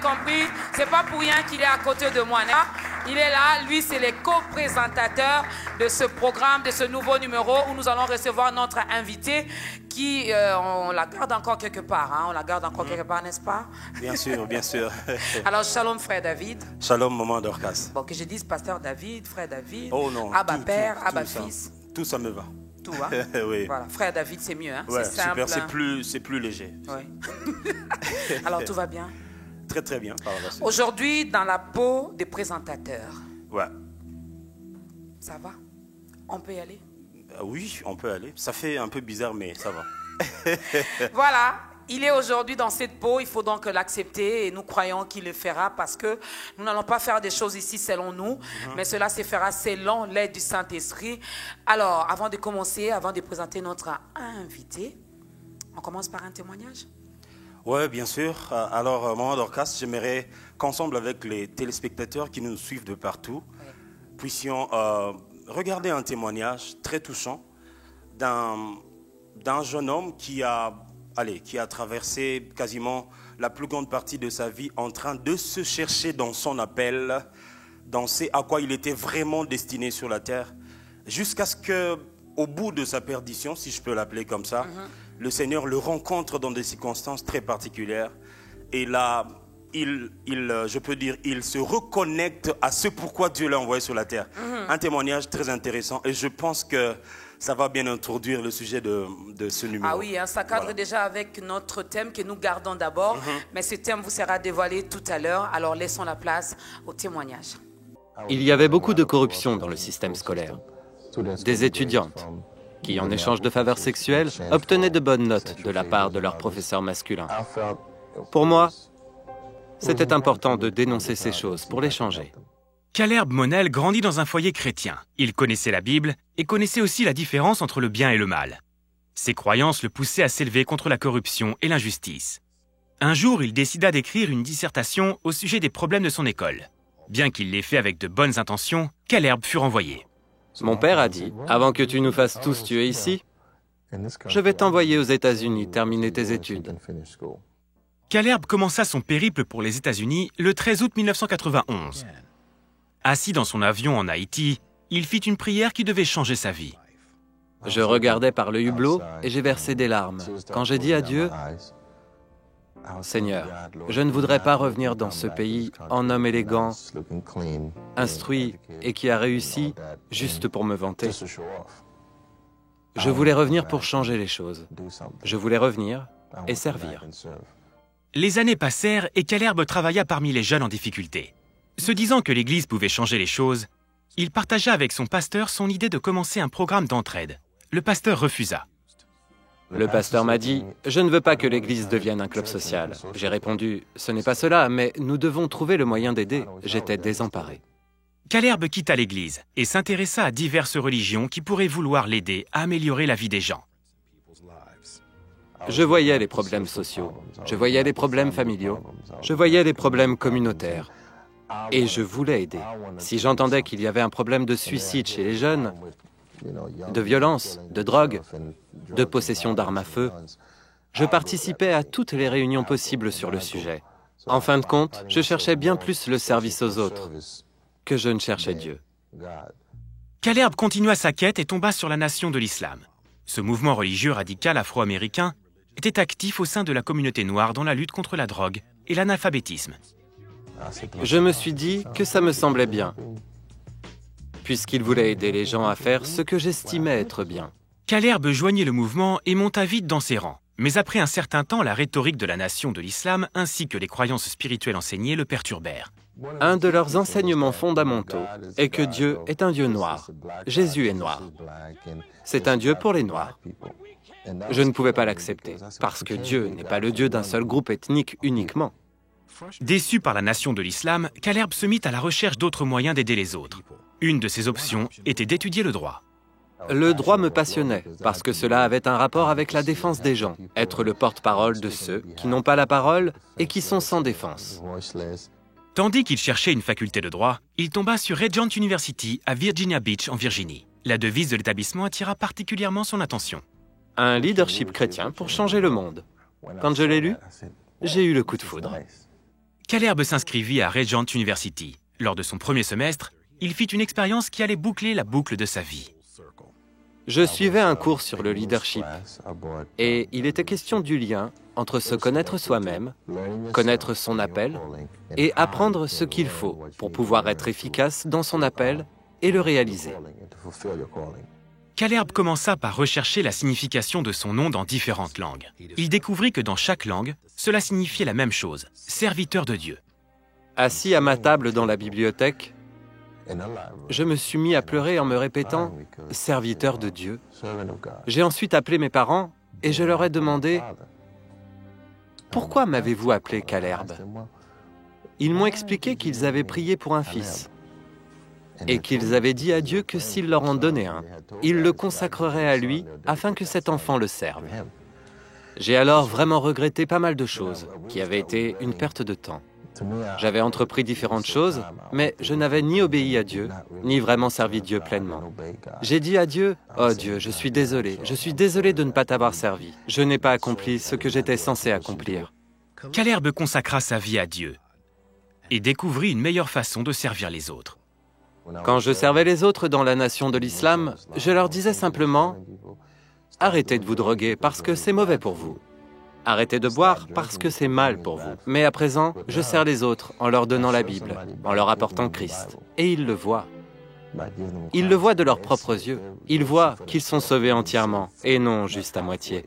compris, c'est pas pour rien qu'il est à côté de moi. Il est là, lui, c'est le co-présentateur de ce programme, de ce nouveau numéro où nous allons recevoir notre invité qui, on la garde encore quelque part, hein? On la garde encore quelque part, n'est-ce pas? Bien sûr, bien sûr. Alors, shalom, frère David. Shalom, maman Dorcas. Bon, que je dise pasteur David, frère David, oh non, Abba tout, Père, tout, Abba tout Fils. Tout ça me va. Tout va. Oui. Voilà, frère David, c'est mieux, hein? Ouais, c'est simple. super, c'est plus léger. Oui. Alors, tout va bien? Très, très bien. Aujourd'hui, dans la peau des présentateurs. Ouais. Ça va? On peut y aller? Oui, on peut aller. Ça fait un peu bizarre, mais ça va. Voilà. Il est aujourd'hui dans cette peau, il faut donc l'accepter et nous croyons qu'il le fera parce que nous n'allons pas faire des choses ici selon nous, mais cela se fera selon l'aide du Saint-Esprit. Alors, avant de commencer, avant de présenter notre invité, on commence par un témoignage? Oui, bien sûr. Alors, maman Dorcas, j'aimerais qu'ensemble avec les téléspectateurs qui nous suivent de partout, puissions regarder un témoignage très touchant d'un jeune homme qui a traversé quasiment la plus grande partie de sa vie en train de se chercher dans son appel, dans ce à quoi il était vraiment destiné sur la terre, jusqu'à ce que, au bout de sa perdition, si je peux l'appeler comme ça, le Seigneur le rencontre dans des circonstances très particulières. Et là, je peux dire, il se reconnecte à ce pourquoi Dieu l'a envoyé sur la terre. Un témoignage très intéressant et je pense que ça va bien introduire le sujet de ce numéro. Ah oui, hein, ça cadre déjà avec notre thème que nous gardons d'abord, mais ce thème vous sera dévoilé tout à l'heure, alors laissons la place au témoignage. Il y avait beaucoup de corruption dans le système scolaire. Des étudiantes qui, en échange de faveurs sexuelles, obtenaient de bonnes notes de la part de leurs professeurs masculins. Pour moi, c'était important de dénoncer ces choses pour les changer. Caleb Monel grandit dans un foyer chrétien. Il connaissait la Bible et connaissait aussi la différence entre le bien et le mal. Ses croyances le poussaient à s'élever contre la corruption et l'injustice. Un jour, il décida d'écrire une dissertation au sujet des problèmes de son école. Bien qu'il l'ait fait avec de bonnes intentions, Caleb fut renvoyé. Mon père a dit, avant que tu nous fasses tous tuer ici, je vais t'envoyer aux États-Unis terminer tes études. Caleb commença son périple pour les États-Unis le 13 août 1991. Assis dans son avion en Haïti, il fit une prière qui devait changer sa vie. Je regardais par le hublot et j'ai versé des larmes quand j'ai dit à Dieu, « Seigneur, je ne voudrais pas revenir dans ce pays en homme élégant, instruit et qui a réussi juste pour me vanter. Je voulais revenir pour changer les choses. Je voulais revenir et servir. » Les années passèrent et Caleb travailla parmi les jeunes en difficulté. Se disant que l'Église pouvait changer les choses, il partagea avec son pasteur son idée de commencer un programme d'entraide. Le pasteur refusa. Le pasteur m'a dit, « Je ne veux pas que l'Église devienne un club social. » J'ai répondu, « Ce n'est pas cela, mais nous devons trouver le moyen d'aider. » J'étais désemparé. Caleb quitta l'Église et s'intéressa à diverses religions qui pourraient vouloir l'aider à améliorer la vie des gens. Je voyais les problèmes sociaux, je voyais les problèmes familiaux, je voyais les problèmes communautaires. Et je voulais aider. Si j'entendais qu'il y avait un problème de suicide chez les jeunes, de violence, de drogue, de possession d'armes à feu, je participais à toutes les réunions possibles sur le sujet. En fin de compte, je cherchais bien plus le service aux autres que je ne cherchais Dieu. Caleb continua sa quête et tomba sur la Nation de l'Islam. Ce mouvement religieux radical afro-américain était actif au sein de la communauté noire dans la lutte contre la drogue et l'analphabétisme. Je me suis dit que ça me semblait bien, puisqu'il voulait aider les gens à faire ce que j'estimais être bien. Caleb joignit le mouvement et monta vite dans ses rangs. Mais après un certain temps, la rhétorique de la Nation de l'Islam ainsi que les croyances spirituelles enseignées le perturbèrent. Un de leurs enseignements fondamentaux est que Dieu est un Dieu noir. Jésus est noir. C'est un Dieu pour les Noirs. Je ne pouvais pas l'accepter, parce que Dieu n'est pas le Dieu d'un seul groupe ethnique uniquement. Déçu par la Nation de l'Islam, Caleb se mit à la recherche d'autres moyens d'aider les autres. Une de ses options était d'étudier le droit. Le droit me passionnait, parce que cela avait un rapport avec la défense des gens, être le porte-parole de ceux qui n'ont pas la parole et qui sont sans défense. Tandis qu'il cherchait une faculté de droit, il tomba sur Regent University à Virginia Beach, en Virginie. La devise de l'établissement attira particulièrement son attention. Un leadership chrétien pour changer le monde. Quand je l'ai lu, j'ai eu le coup de foudre. Caleb s'inscrivit à Regent University. Lors de son premier semestre, il fit une expérience qui allait boucler la boucle de sa vie. Je suivais un cours sur le leadership et il était question du lien entre se connaître soi-même, connaître son appel et apprendre ce qu'il faut pour pouvoir être efficace dans son appel et le réaliser. Caleb commença par rechercher la signification de son nom dans différentes langues. Il découvrit que dans chaque langue, cela signifiait la même chose, serviteur de Dieu. Assis à ma table dans la bibliothèque, je me suis mis à pleurer en me répétant « serviteur de Dieu ». J'ai ensuite appelé mes parents et je leur ai demandé « Pourquoi m'avez-vous appelé Caleb ?» Ils m'ont expliqué qu'ils avaient prié pour un fils et qu'ils avaient dit à Dieu que s'il leur en donnait un, il le consacrerait à lui afin que cet enfant le serve. J'ai alors vraiment regretté pas mal de choses qui avaient été une perte de temps. J'avais entrepris différentes choses, mais je n'avais ni obéi à Dieu, ni vraiment servi Dieu pleinement. J'ai dit à Dieu, « Oh Dieu, je suis désolé de ne pas t'avoir servi. Je n'ai pas accompli ce que j'étais censé accomplir. » Caleb consacra sa vie à Dieu et découvrit une meilleure façon de servir les autres. Quand je servais les autres dans la nation de l'islam, je leur disais simplement, « Arrêtez de vous droguer parce que c'est mauvais pour vous. Arrêtez de boire parce que c'est mal pour vous. Mais à présent, je sers les autres en leur donnant la Bible, en leur apportant Christ. Et ils le voient. Ils le voient de leurs propres yeux. Ils voient qu'ils sont sauvés entièrement et non juste à moitié. »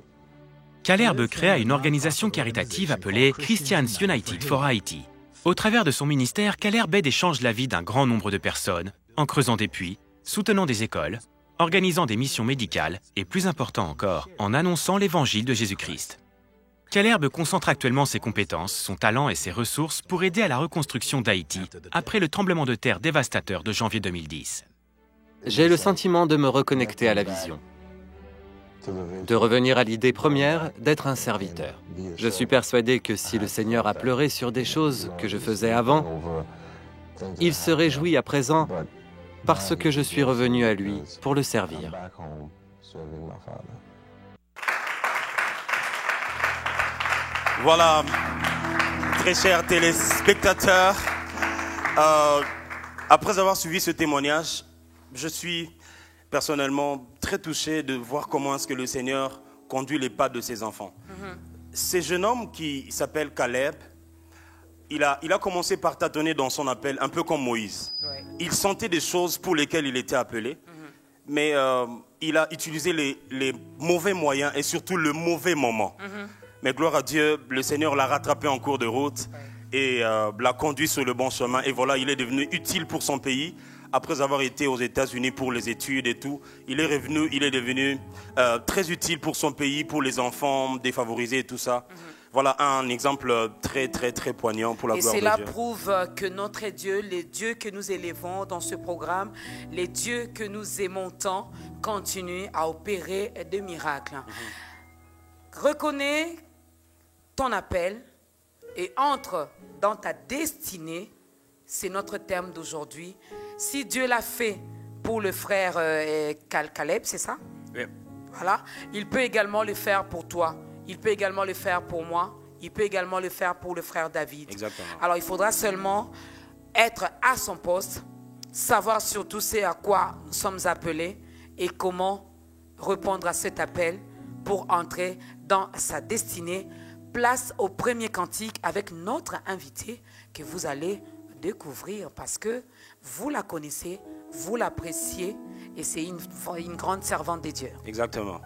Caleb créa une organisation caritative appelée Christians United for Haiti. Au travers de son ministère, Caleb aide et change la vie d'un grand nombre de personnes, en creusant des puits, soutenant des écoles, organisant des missions médicales et, plus important encore, en annonçant l'évangile de Jésus-Christ. Caleb concentre actuellement ses compétences, son talent et ses ressources pour aider à la reconstruction d'Haïti après le tremblement de terre dévastateur de janvier 2010. J'ai le sentiment de me reconnecter à la vision, de revenir à l'idée première d'être un serviteur. Je suis persuadé que si le Seigneur a pleuré sur des choses que je faisais avant, il se réjouit à présent parce que je suis revenu à lui pour le servir. Voilà, très chers téléspectateurs, après avoir suivi ce témoignage, je suis personnellement très touché de voir comment est-ce que le Seigneur conduit les pas de ses enfants. Ce jeune homme qui s'appelle Caleb, il a commencé par tâtonner dans son appel, un peu comme Moïse. Ouais. Il sentait des choses pour lesquelles il était appelé, mais il a utilisé les mauvais moyens et surtout le mauvais moment. Mais gloire à Dieu, le Seigneur l'a rattrapé en cours de route et l'a conduit sur le bon chemin. Et voilà, il est devenu utile pour son pays. Après avoir été aux États-Unis pour les études et tout, il est revenu, il est devenu très utile pour son pays, pour les enfants défavorisés et tout ça. Voilà un exemple très, très, très poignant pour la gloire de Dieu. Et cela prouve que notre Dieu, les dieux que nous élevons dans ce programme, les dieux que nous aimons tant, continuent à opérer des miracles. Reconnais ton appel et entre dans ta destinée. C'est notre thème d'aujourd'hui. Si Dieu l'a fait pour le frère Caleb, c'est ça? Oui. Voilà. Il peut également le faire pour toi. Il peut également le faire pour moi. Il peut également le faire pour le frère David. Exactement. Alors, il faudra seulement être à son poste, savoir surtout ce à quoi nous sommes appelés et comment répondre à cet appel pour entrer dans sa destinée. Place au premier cantique avec notre invité que vous allez découvrir parce que vous la connaissez, vous l'appréciez et c'est une grande servante de Dieu. Exactement.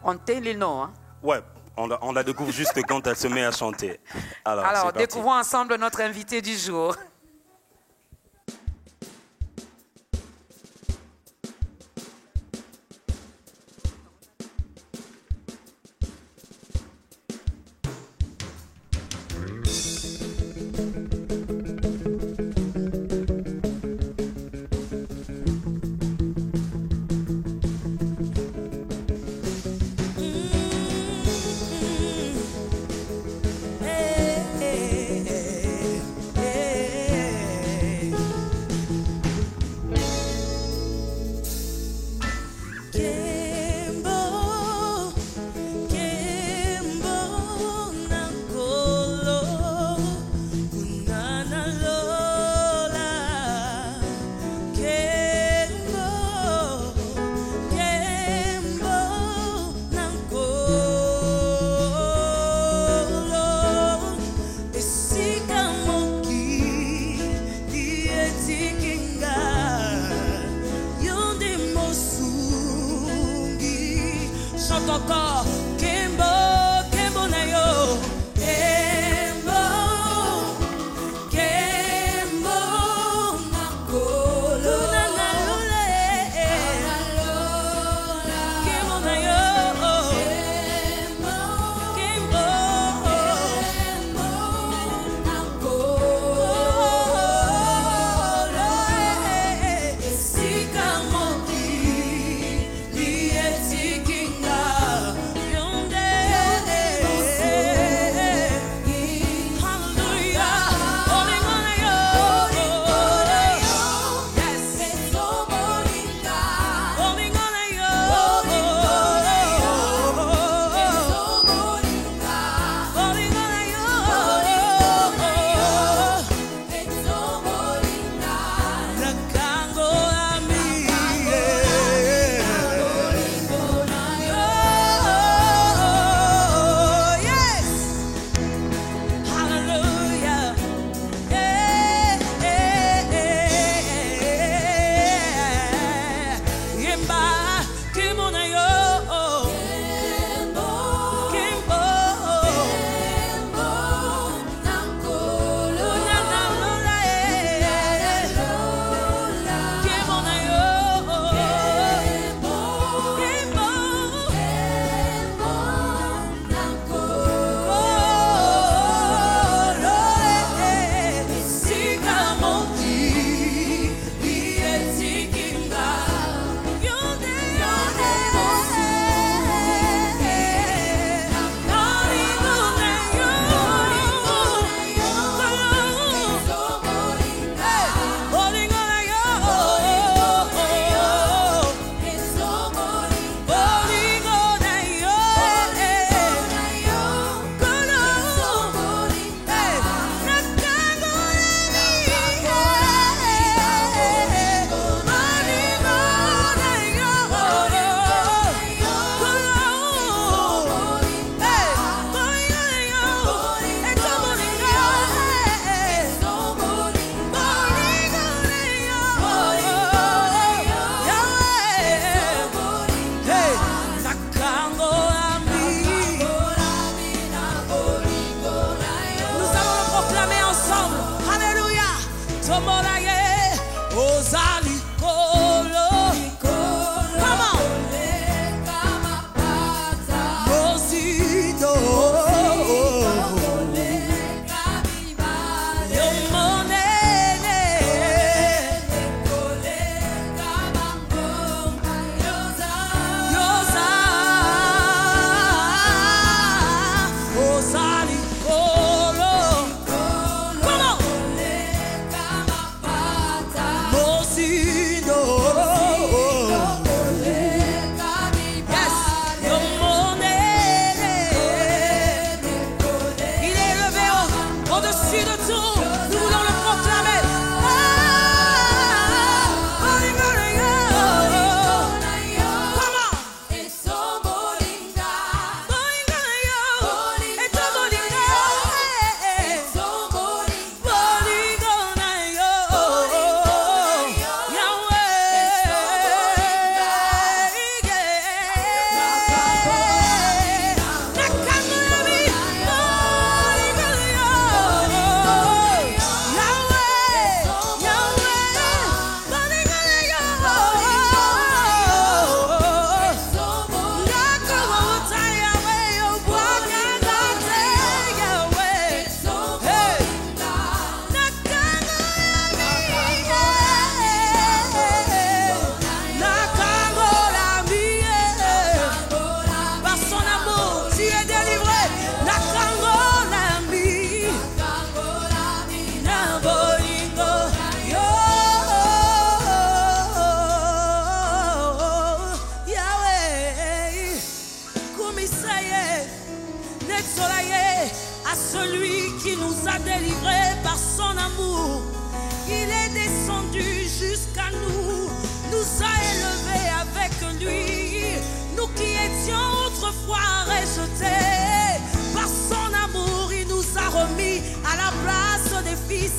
On tait les noms, hein? Ouais, on la découvre juste quand elle se met à chanter. Alors découvrons ensemble notre invité du jour.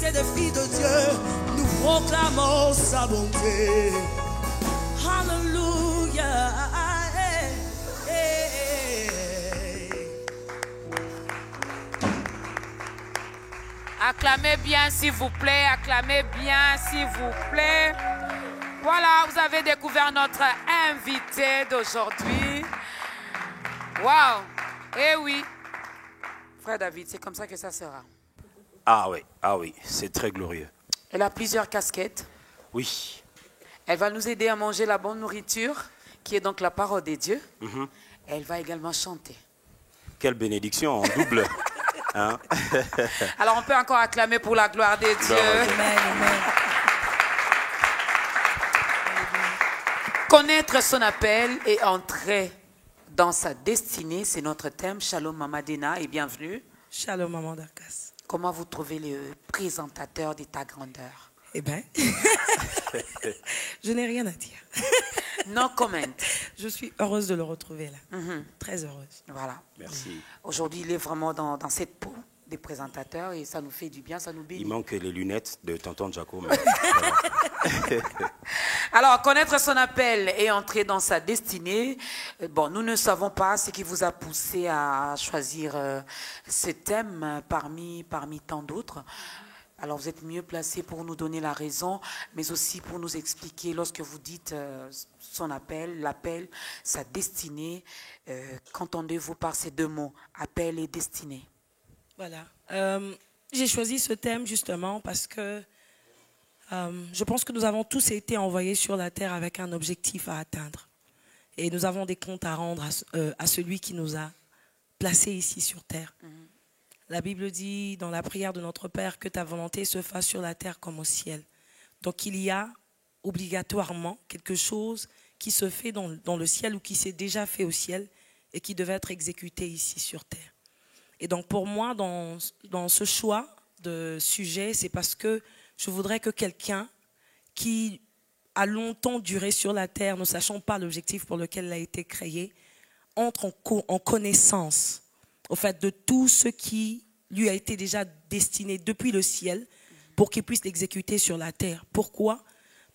et des filles de Dieu, nous proclamons sa bonté. Hallelujah. Hey, hey, hey. Acclamez bien, s'il vous plaît. Acclamez bien, s'il vous plaît. Voilà, vous avez découvert notre invité d'aujourd'hui. Waouh! Eh oui. Frère David, c'est comme ça que ça sera. Ah oui, c'est très glorieux. Elle a plusieurs casquettes. Oui. Elle va nous aider à manger la bonne nourriture, qui est donc la parole de Dieu. Elle va également chanter. Quelle bénédiction en double. Hein? Alors on peut encore acclamer pour la gloire de Dieu. Amen, amen. Connaître son appel et entrer dans sa destinée, c'est notre thème. Shalom Mama Dena et bienvenue. Shalom, maman Dorcas. Comment vous trouvez le présentateur de ta grandeur? Eh bien, je n'ai rien à dire. No comment. Je suis heureuse de le retrouver là. Très heureuse. Voilà. Merci. Aujourd'hui, il est vraiment dans cette peau des présentateurs et ça nous fait du bien, ça nous bénit. Il manque les lunettes de tonton Jaco. Alors, connaître son appel et entrer dans sa destinée. Bon, nous ne savons pas ce qui vous a poussé à choisir ce thème parmi tant d'autres. Alors, vous êtes mieux placé pour nous donner la raison, mais aussi pour nous expliquer, lorsque vous dites son appel, l'appel, sa destinée, qu'entendez-vous par ces deux mots, appel et destinée? Voilà. J'ai choisi ce thème justement parce que je pense que nous avons tous été envoyés sur la terre avec un objectif à atteindre. Et nous avons des comptes à rendre à celui qui nous a placés ici sur terre. La Bible dit dans la prière de notre Père que ta volonté se fasse sur la terre comme au ciel. Donc il y a obligatoirement quelque chose qui se fait dans le ciel ou qui s'est déjà fait au ciel et qui devait être exécuté ici sur terre. Et donc pour moi, dans ce choix de sujet, c'est parce que je voudrais que quelqu'un qui a longtemps duré sur la terre, ne sachant pas l'objectif pour lequel il a été créé, entre en connaissance au fait de tout ce qui lui a été déjà destiné depuis le ciel pour qu'il puisse l'exécuter sur la terre. Pourquoi?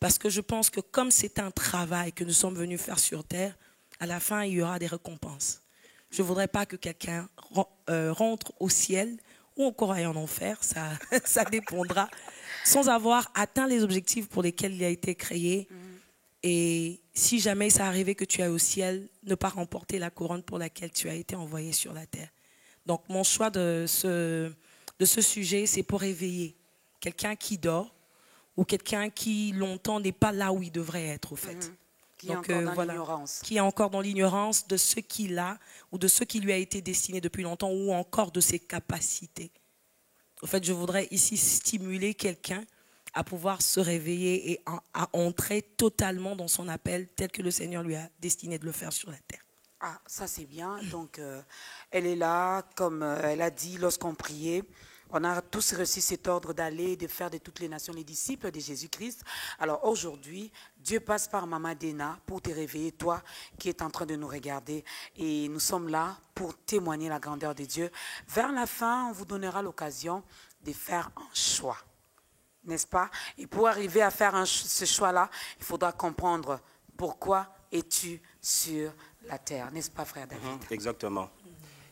Parce que je pense que comme c'est un travail que nous sommes venus faire sur terre, à la fin, il y aura des récompenses. Je ne voudrais pas que quelqu'un rentre au ciel ou encore aille en enfer, ça dépendra, sans avoir atteint les objectifs pour lesquels il a été créé. Et si jamais ça arrivait que tu ailles au ciel, ne pas remporter la couronne pour laquelle tu as été envoyé sur la terre. Donc mon choix de ce sujet, c'est pour éveiller quelqu'un qui dort ou quelqu'un qui longtemps n'est pas là où il devrait être au fait. Qui est encore dans l'ignorance. Qui est encore dans l'ignorance de ce qu'il a ou de ce qui lui a été destiné depuis longtemps ou encore de ses capacités. Au fait, je voudrais ici stimuler quelqu'un à pouvoir se réveiller et à entrer totalement dans son appel tel que le Seigneur lui a destiné de le faire sur la terre. Ah, ça c'est bien. Donc, elle est là, comme elle a dit lorsqu'on priait. On a tous reçu cet ordre d'aller, de faire de toutes les nations les disciples de Jésus-Christ. Alors aujourd'hui, Dieu passe par Mama Dena pour te réveiller, toi qui es en train de nous regarder. Et nous sommes là pour témoigner la grandeur de Dieu. Vers la fin, on vous donnera l'occasion de faire un choix. N'est-ce pas? Et pour arriver à faire ce choix-là, il faudra comprendre pourquoi es-tu sur la terre. N'est-ce pas, frère David? Exactement.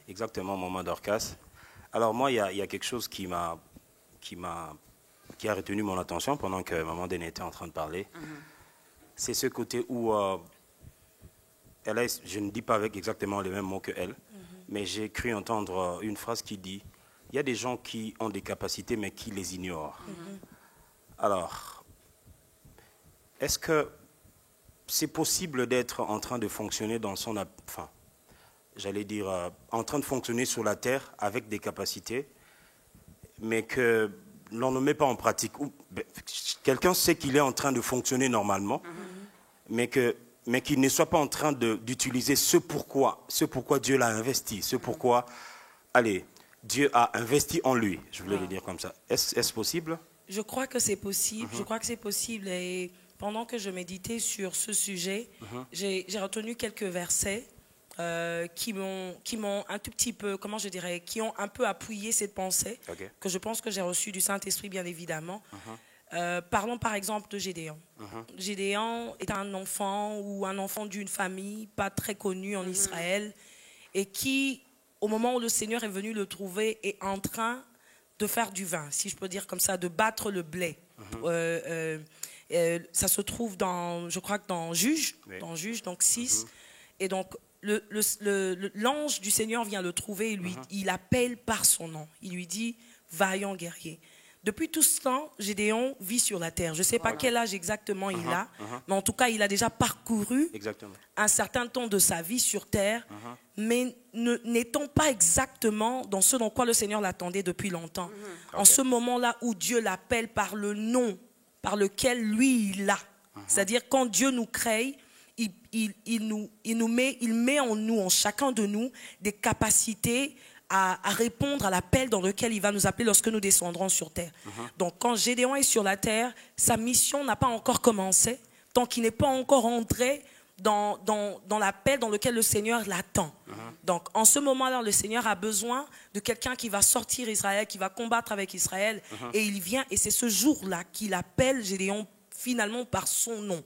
Exactement, maman Dorcas. Alors moi, il y a quelque chose qui a retenu mon attention pendant que maman Dena était en train de parler. C'est ce côté où, je ne dis pas avec exactement les mêmes mots qu'elle, mais j'ai cru entendre une phrase qui dit, il y a des gens qui ont des capacités mais qui les ignorent. Alors, est-ce que c'est possible d'être en train de fonctionner dans son... Enfin, j'allais dire, en train de fonctionner sur la terre avec des capacités, mais que l'on ne met pas en pratique. Quelqu'un sait qu'il est en train de fonctionner normalement, mais qu'il ne soit pas en train d'utiliser ce pourquoi Dieu l'a investi, ce pourquoi, Dieu a investi en lui, je voulais le dire comme ça. Est-ce possible? Je crois que c'est possible, je crois que c'est possible. Et pendant que je méditais sur ce sujet, j'ai retenu quelques versets qui m'ont un tout petit peu, comment je dirais, qui ont un peu appuyé cette pensée, que je pense que j'ai reçue du Saint-Esprit, bien évidemment. Parlons par exemple de Gédéon. Gédéon est un enfant d'une famille pas très connue en Israël et qui, au moment où le Seigneur est venu le trouver, est en train de faire du vin, si je peux dire comme ça, de battre le blé. Ça se trouve dans, je crois que dans Juge, dans Juge, donc 6. Et donc, l'ange du Seigneur vient le trouver et il appelle par son nom. Il lui dit, vaillant guerrier. Depuis tout ce temps, Gédéon vit sur la terre. Je ne sais pas quel âge exactement il a, mais en tout cas, il a déjà parcouru un certain temps de sa vie sur terre, mais n'étant pas exactement dans ce dans quoi le Seigneur l'attendait depuis longtemps. En ce moment-là où Dieu l'appelle par le nom par lequel lui, il a. C'est-à-dire, quand Dieu nous crée, il met en nous, en chacun de nous, des capacités à répondre à l'appel dans lequel il va nous appeler lorsque nous descendrons sur terre. Donc, quand Gédéon est sur la terre, sa mission n'a pas encore commencé, tant qu'il n'est pas encore entré dans l'appel dans lequel le Seigneur l'attend. Donc, en ce moment-là, le Seigneur a besoin de quelqu'un qui va sortir Israël, qui va combattre avec Israël, et il vient, et c'est ce jour-là qu'il appelle Gédéon finalement par son nom.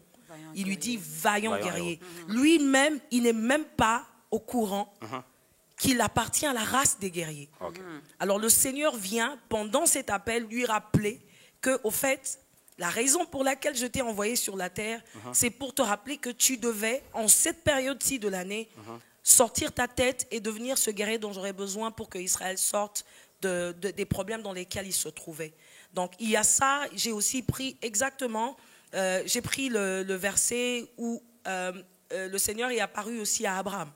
Il lui dit vaillant guerrier. Lui-même, il n'est même pas au courant qu'il appartient à la race des guerriers. Alors le Seigneur vient, pendant cet appel, lui rappeler que, au fait, la raison pour laquelle je t'ai envoyé sur la terre, c'est pour te rappeler que tu devais, en cette période-ci de l'année, sortir ta tête et devenir ce guerrier dont j'aurais besoin pour que Israël sorte des problèmes dans lesquels il se trouvait. Donc il y a ça, j'ai aussi pris exactement, j'ai pris le verset où le Seigneur est apparu aussi à Abraham.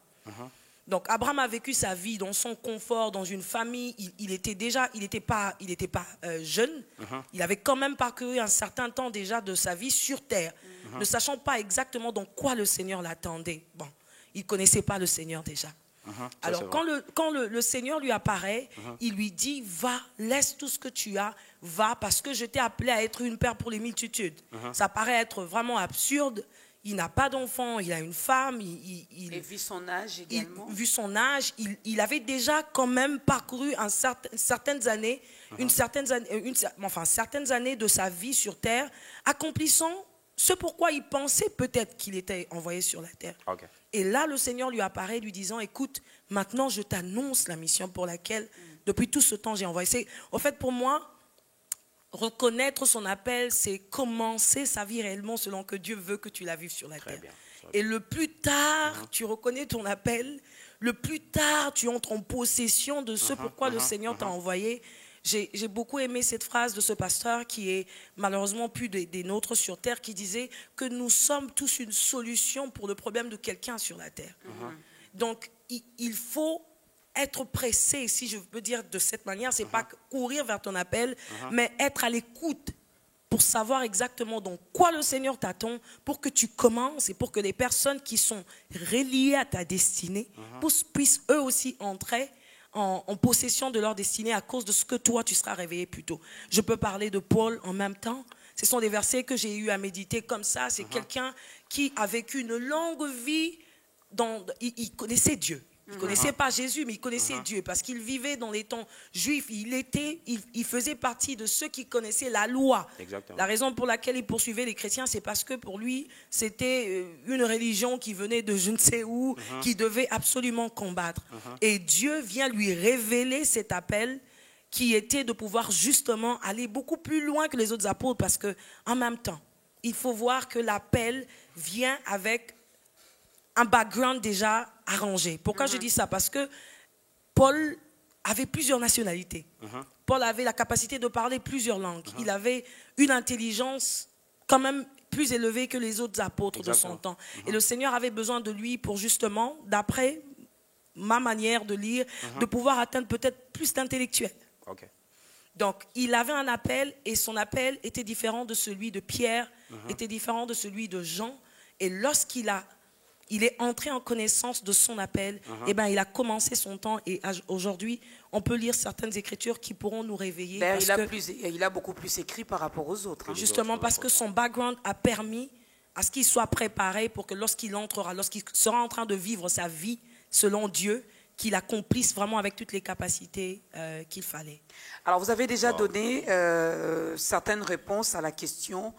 Donc Abraham a vécu sa vie dans son confort, dans une famille. Il n'était pas jeune. Il avait quand même parcouru un certain temps déjà de sa vie sur terre, ne sachant pas exactement dans quoi le Seigneur l'attendait. Bon, il ne connaissait pas le Seigneur déjà. Alors quand le Seigneur lui apparaît, il lui dit, va, laisse tout ce que tu as, va, parce que je t'ai appelé à être une père pour les multitudes. Ça paraît être vraiment absurde. Il n'a pas d'enfant, il a une femme. Et vu son âge également. Vu son âge, il avait déjà quand même parcouru certaines années de sa vie sur terre, accomplissant ce pourquoi il pensait peut-être qu'il était envoyé sur la terre. Et là, le Seigneur lui apparaît lui disant, écoute, maintenant je t'annonce la mission pour laquelle, depuis tout ce temps, j'ai envoyé. En fait, pour moi, reconnaître son appel, c'est commencer sa vie réellement selon que Dieu veut que tu la vives sur la terre. Et le plus tard tu reconnais ton appel, le plus tard tu entres en possession de ce pourquoi le Seigneur t'a envoyé. J'ai beaucoup aimé cette phrase de ce pasteur qui est malheureusement plus des nôtres sur terre, qui disait que nous sommes tous une solution pour le problème de quelqu'un sur la terre. Donc il faut être pressé, si je peux dire de cette manière, c'est pas courir vers ton appel, mais être à l'écoute pour savoir exactement dans quoi le Seigneur t'attend, pour que tu commences et pour que les personnes qui sont reliées à ta destinée puissent eux aussi entrer en possession de leur destinée à cause de ce que toi tu seras réveillé plus tôt. Je peux parler de Paul en même temps. Ce sont des versets que j'ai eu à méditer comme ça. C'est quelqu'un qui a vécu une longue vie, il connaissait Dieu. Il ne connaissait pas Jésus, mais il connaissait Dieu parce qu'il vivait dans les temps juifs. Il faisait partie de ceux qui connaissaient la loi. La raison pour laquelle il poursuivait les chrétiens, c'est parce que pour lui, c'était une religion qui venait de je ne sais où, qu'il devait absolument combattre. Et Dieu vient lui révéler cet appel qui était de pouvoir justement aller beaucoup plus loin que les autres apôtres, parce qu'en même temps, il faut voir que l'appel vient avec un background déjà arrangé. Pourquoi je dis ça? Parce que Paul avait plusieurs nationalités. Paul avait la capacité de parler plusieurs langues. Il avait une intelligence quand même plus élevée que les autres apôtres de son temps. Et le Seigneur avait besoin de lui pour justement, d'après ma manière de lire, de pouvoir atteindre peut-être plus d'intellectuels. Donc, il avait un appel et son appel était différent de celui de Pierre, était différent de celui de Jean. Et lorsqu'il est entré en connaissance de son appel, et ben il a commencé son temps, et aujourd'hui, on peut lire certaines écritures qui pourront nous réveiller. Il a beaucoup plus écrit par rapport aux autres. Justement parce que son background a permis à ce qu'il soit préparé pour que lorsqu'il sera en train de vivre sa vie selon Dieu, qu'il accomplisse vraiment avec toutes les capacités qu'il fallait. Alors vous avez déjà donné certaines réponses à la question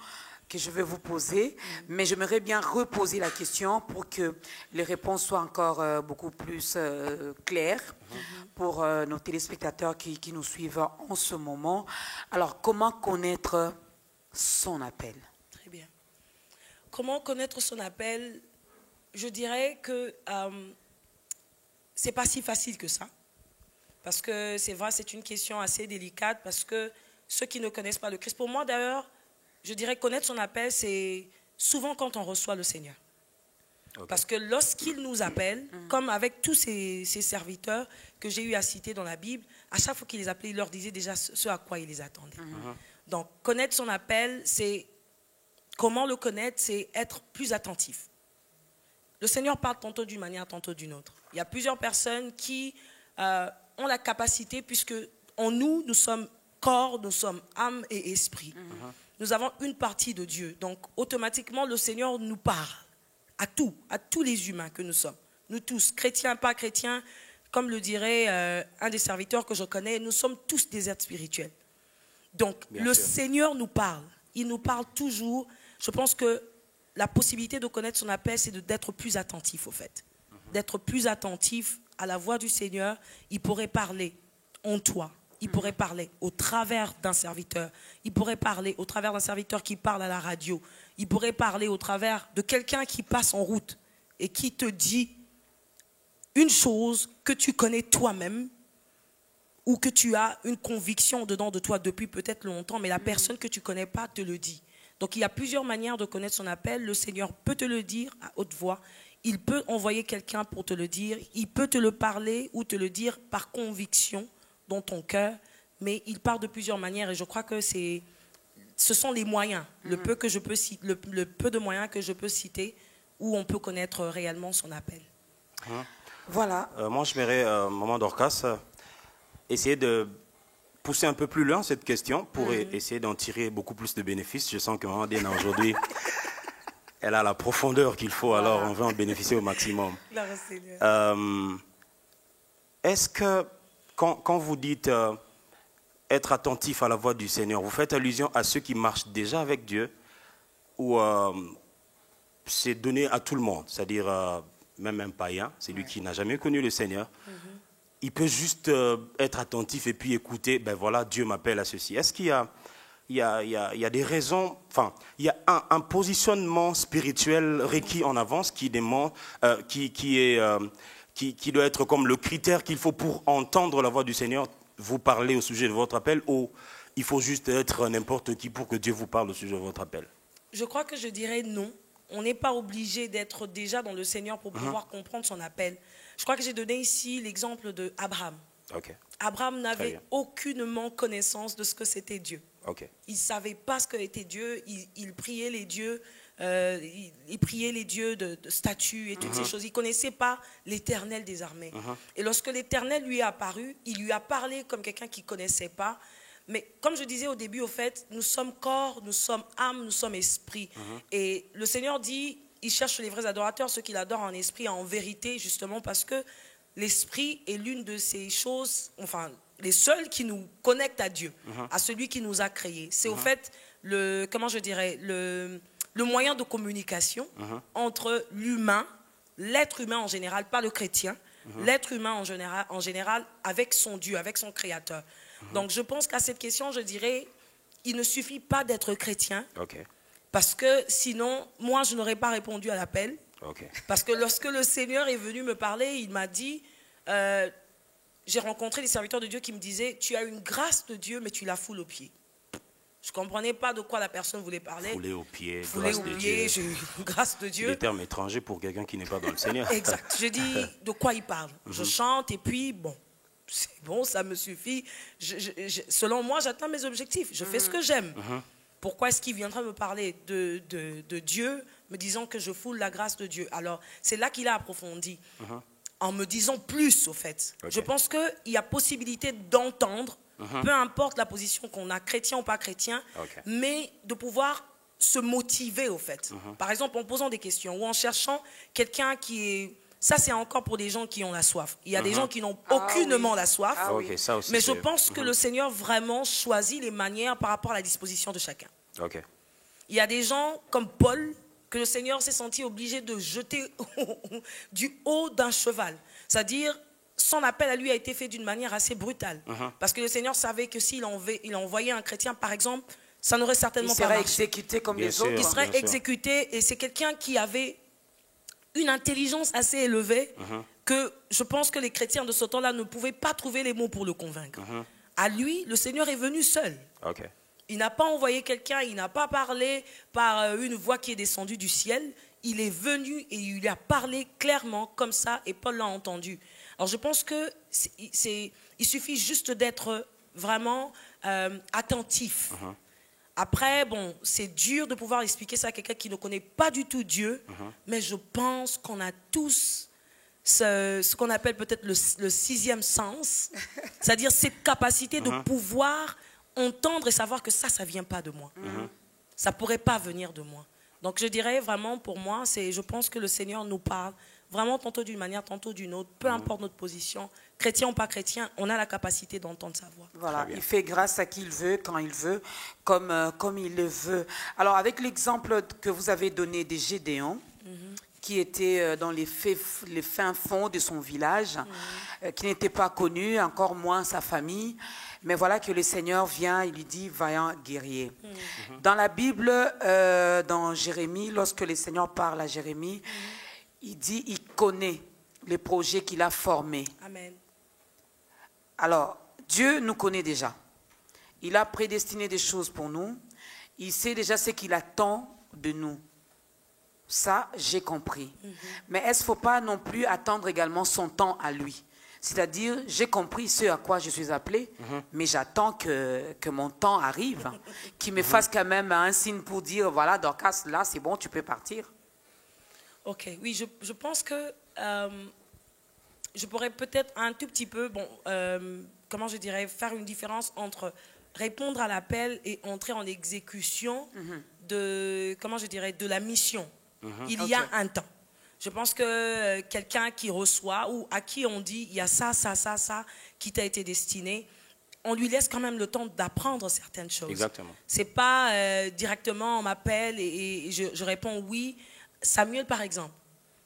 que je vais vous poser, mais j'aimerais bien reposer la question pour que les réponses soient encore beaucoup plus claires pour nos téléspectateurs qui nous suivent en ce moment. Alors, comment connaître son appel? Très bien. Comment connaître son appel? Je dirais que c'est pas si facile que ça. Parce que c'est vrai, c'est une question assez délicate, parce que ceux qui ne connaissent pas le Christ, pour moi d'ailleurs, je dirais connaître son appel, c'est souvent quand on reçoit le Seigneur. Okay. Parce que lorsqu'il nous appelle, comme avec tous ces serviteurs que j'ai eu à citer dans la Bible, à chaque fois qu'il les appelait, il leur disait déjà ce à quoi il les attendait. Donc, connaître son appel, c'est comment le connaître, c'est être plus attentif. Le Seigneur parle tantôt d'une manière, tantôt d'une autre. Il y a plusieurs personnes qui ont la capacité, puisque en nous, nous sommes corps, nous sommes âme et esprit. Nous avons une partie de Dieu. Donc, automatiquement, le Seigneur nous parle à tous les humains que nous sommes. Nous tous, chrétiens, pas chrétiens, comme le dirait un des serviteurs que je connais, nous sommes tous des êtres spirituels. Donc, le Seigneur nous parle. Il nous parle toujours. Je pense que la possibilité de connaître son appel, c'est d'être plus attentif, au fait. D'être plus attentif à la voix du Seigneur. Il pourrait parler en toi. Il pourrait parler au travers d'un serviteur. Il pourrait parler au travers d'un serviteur qui parle à la radio. Il pourrait parler au travers de quelqu'un qui passe en route et qui te dit une chose que tu connais toi-même ou que tu as une conviction dedans de toi depuis peut-être longtemps, mais la personne que tu ne connais pas te le dit. Donc il y a plusieurs manières de connaître son appel. Le Seigneur peut te le dire à haute voix. Il peut envoyer quelqu'un pour te le dire. Il peut te le parler ou te le dire par conviction dans ton cœur, mais il parle de plusieurs manières et je crois que ce sont les moyens, le peu de moyens que je peux citer où on peut connaître réellement son appel. Voilà. Moi, je verrais, Maman Dorcas, essayer de pousser un peu plus loin cette question pour essayer d'en tirer beaucoup plus de bénéfices. Je sens que Maman Diana aujourd'hui, elle a la profondeur qu'il faut, alors on veut en bénéficier au maximum. Est-ce que quand vous dites être attentif à la voix du Seigneur, vous faites allusion à ceux qui marchent déjà avec Dieu ou c'est donné à tout le monde, c'est-à-dire même un païen, c'est lui qui n'a jamais connu le Seigneur, il peut juste être attentif et puis écouter, ben voilà, Dieu m'appelle à ceci. Est-ce qu'il y a des raisons, enfin, il y a un positionnement spirituel requis en avance qui demande, qui doit être comme le critère qu'il faut pour entendre la voix du Seigneur vous parler au sujet de votre appel, ou il faut juste être n'importe qui pour que Dieu vous parle au sujet de votre appel? Je crois que je dirais non. On n'est pas obligé d'être déjà dans le Seigneur pour pouvoir comprendre son appel. Je crois que j'ai donné ici l'exemple d'Abraham. Abraham n'avait aucunement connaissance de ce que c'était Dieu. Il ne savait pas ce qu'était Dieu. Il priait les dieux. Il priait les dieux de statues et toutes ces choses. Il ne connaissait pas l'Éternel des armées. Et lorsque l'Éternel lui est apparu, il lui a parlé comme quelqu'un qui ne connaissait pas. Mais comme je disais au début, au fait, nous sommes corps, nous sommes âme, nous sommes esprit. Et le Seigneur dit, il cherche les vrais adorateurs, ceux qui l'adorent en esprit et en vérité, justement parce que l'esprit est l'une de ces choses, enfin, les seuls qui nous connectent à Dieu, à celui qui nous a créés. C'est au fait, le moyen de communication entre l'humain, l'être humain en général, pas le chrétien, l'être humain en général avec son Dieu, avec son Créateur. Donc je pense qu'à cette question, je dirais, il ne suffit pas d'être chrétien, parce que sinon, moi, je n'aurais pas répondu à l'appel. Parce que lorsque le Seigneur est venu me parler, il m'a dit, j'ai rencontré des serviteurs de Dieu qui me disaient, tu as une grâce de Dieu, mais tu la foules aux pieds. Je ne comprenais pas de quoi la personne voulait parler. Fouler aux pieds, grâce de Dieu. Grâce de Dieu. C'est des termes étrangers pour quelqu'un qui n'est pas dans le Seigneur. Exact. Je dis de quoi il parle. Je chante et puis, bon, c'est bon, ça me suffit. Selon moi, j'atteins mes objectifs. Je fais ce que j'aime. Pourquoi est-ce qu'il viendra me parler de Dieu, me disant que je foule la grâce de Dieu? Alors, c'est là qu'il a approfondi. En me disant plus, au fait. Je pense qu'il y a possibilité d'entendre, peu importe la position qu'on a, chrétien ou pas chrétien, mais de pouvoir se motiver, au fait. Par exemple, en posant des questions ou en cherchant quelqu'un qui est... Ça, c'est encore pour des gens qui ont la soif. Il y a des gens qui n'ont aucunement la soif. Ça aussi, mais je pense que le Seigneur vraiment choisit les manières par rapport à la disposition de chacun. Il y a des gens comme Paul que le Seigneur s'est senti obligé de jeter du haut d'un cheval. C'est-à-dire, son appel à lui a été fait d'une manière assez brutale. Parce que le Seigneur savait que s'il envoyait un chrétien, par exemple, ça n'aurait certainement pas marché. Il serait exécuté comme Bien les sûr. autres. Il serait exécuté, et c'est quelqu'un qui avait une intelligence assez élevée que je pense que les chrétiens de ce temps-là ne pouvaient pas trouver les mots pour le convaincre. À lui, le Seigneur est venu seul. Ok. Il n'a pas envoyé quelqu'un, il n'a pas parlé par une voix qui est descendue du ciel. Il est venu et il lui a parlé clairement comme ça, et Paul l'a entendu. Alors je pense qu'il suffit juste d'être vraiment attentif. Après, bon, c'est dur de pouvoir expliquer ça à quelqu'un qui ne connaît pas du tout Dieu, mais je pense qu'on a tous ce qu'on appelle peut-être le sixième sens, c'est-à-dire cette capacité de pouvoir entendre et savoir que ça ne vient pas de moi. Ça ne pourrait pas venir de moi. Donc je dirais vraiment, pour moi, je pense que le Seigneur nous parle vraiment tantôt d'une manière, tantôt d'une autre, peu importe notre position, chrétien ou pas chrétien, on a la capacité d'entendre sa voix. Voilà, il fait grâce à qui il veut, quand il veut, comme il le veut. Alors avec l'exemple que vous avez donné des Gédéon, qui était dans les fins fonds de son village, qui n'était pas connu, encore moins sa famille, mais voilà que le Seigneur vient, il lui dit, vaillant guerrier. Dans la Bible, dans Jérémie, lorsque le Seigneur parle à Jérémie, il dit, il connaît les projets qu'il a formés. Amen. Alors, Dieu nous connaît déjà. Il a prédestiné des choses pour nous. Il sait déjà ce qu'il attend de nous. Ça, j'ai compris. Mais est-ce qu'il ne faut pas non plus attendre également son temps à lui? C'est-à-dire, j'ai compris ce à quoi je suis appelé, mais j'attends que mon temps arrive, qu'il me fasse quand même un signe pour dire, voilà, Dorcas, là, c'est bon, tu peux partir. Ok, oui, je pense que je pourrais peut-être un tout petit peu, comment je dirais, faire une différence entre répondre à l'appel et entrer en exécution de, comment je dirais, de la mission. Il y a un temps. Je pense que quelqu'un qui reçoit ou à qui on dit, il y a ça qui t'a été destiné, on lui laisse quand même le temps d'apprendre certaines choses. Exactement. C'est pas directement on m'appelle et je réponds oui. Samuel, par exemple,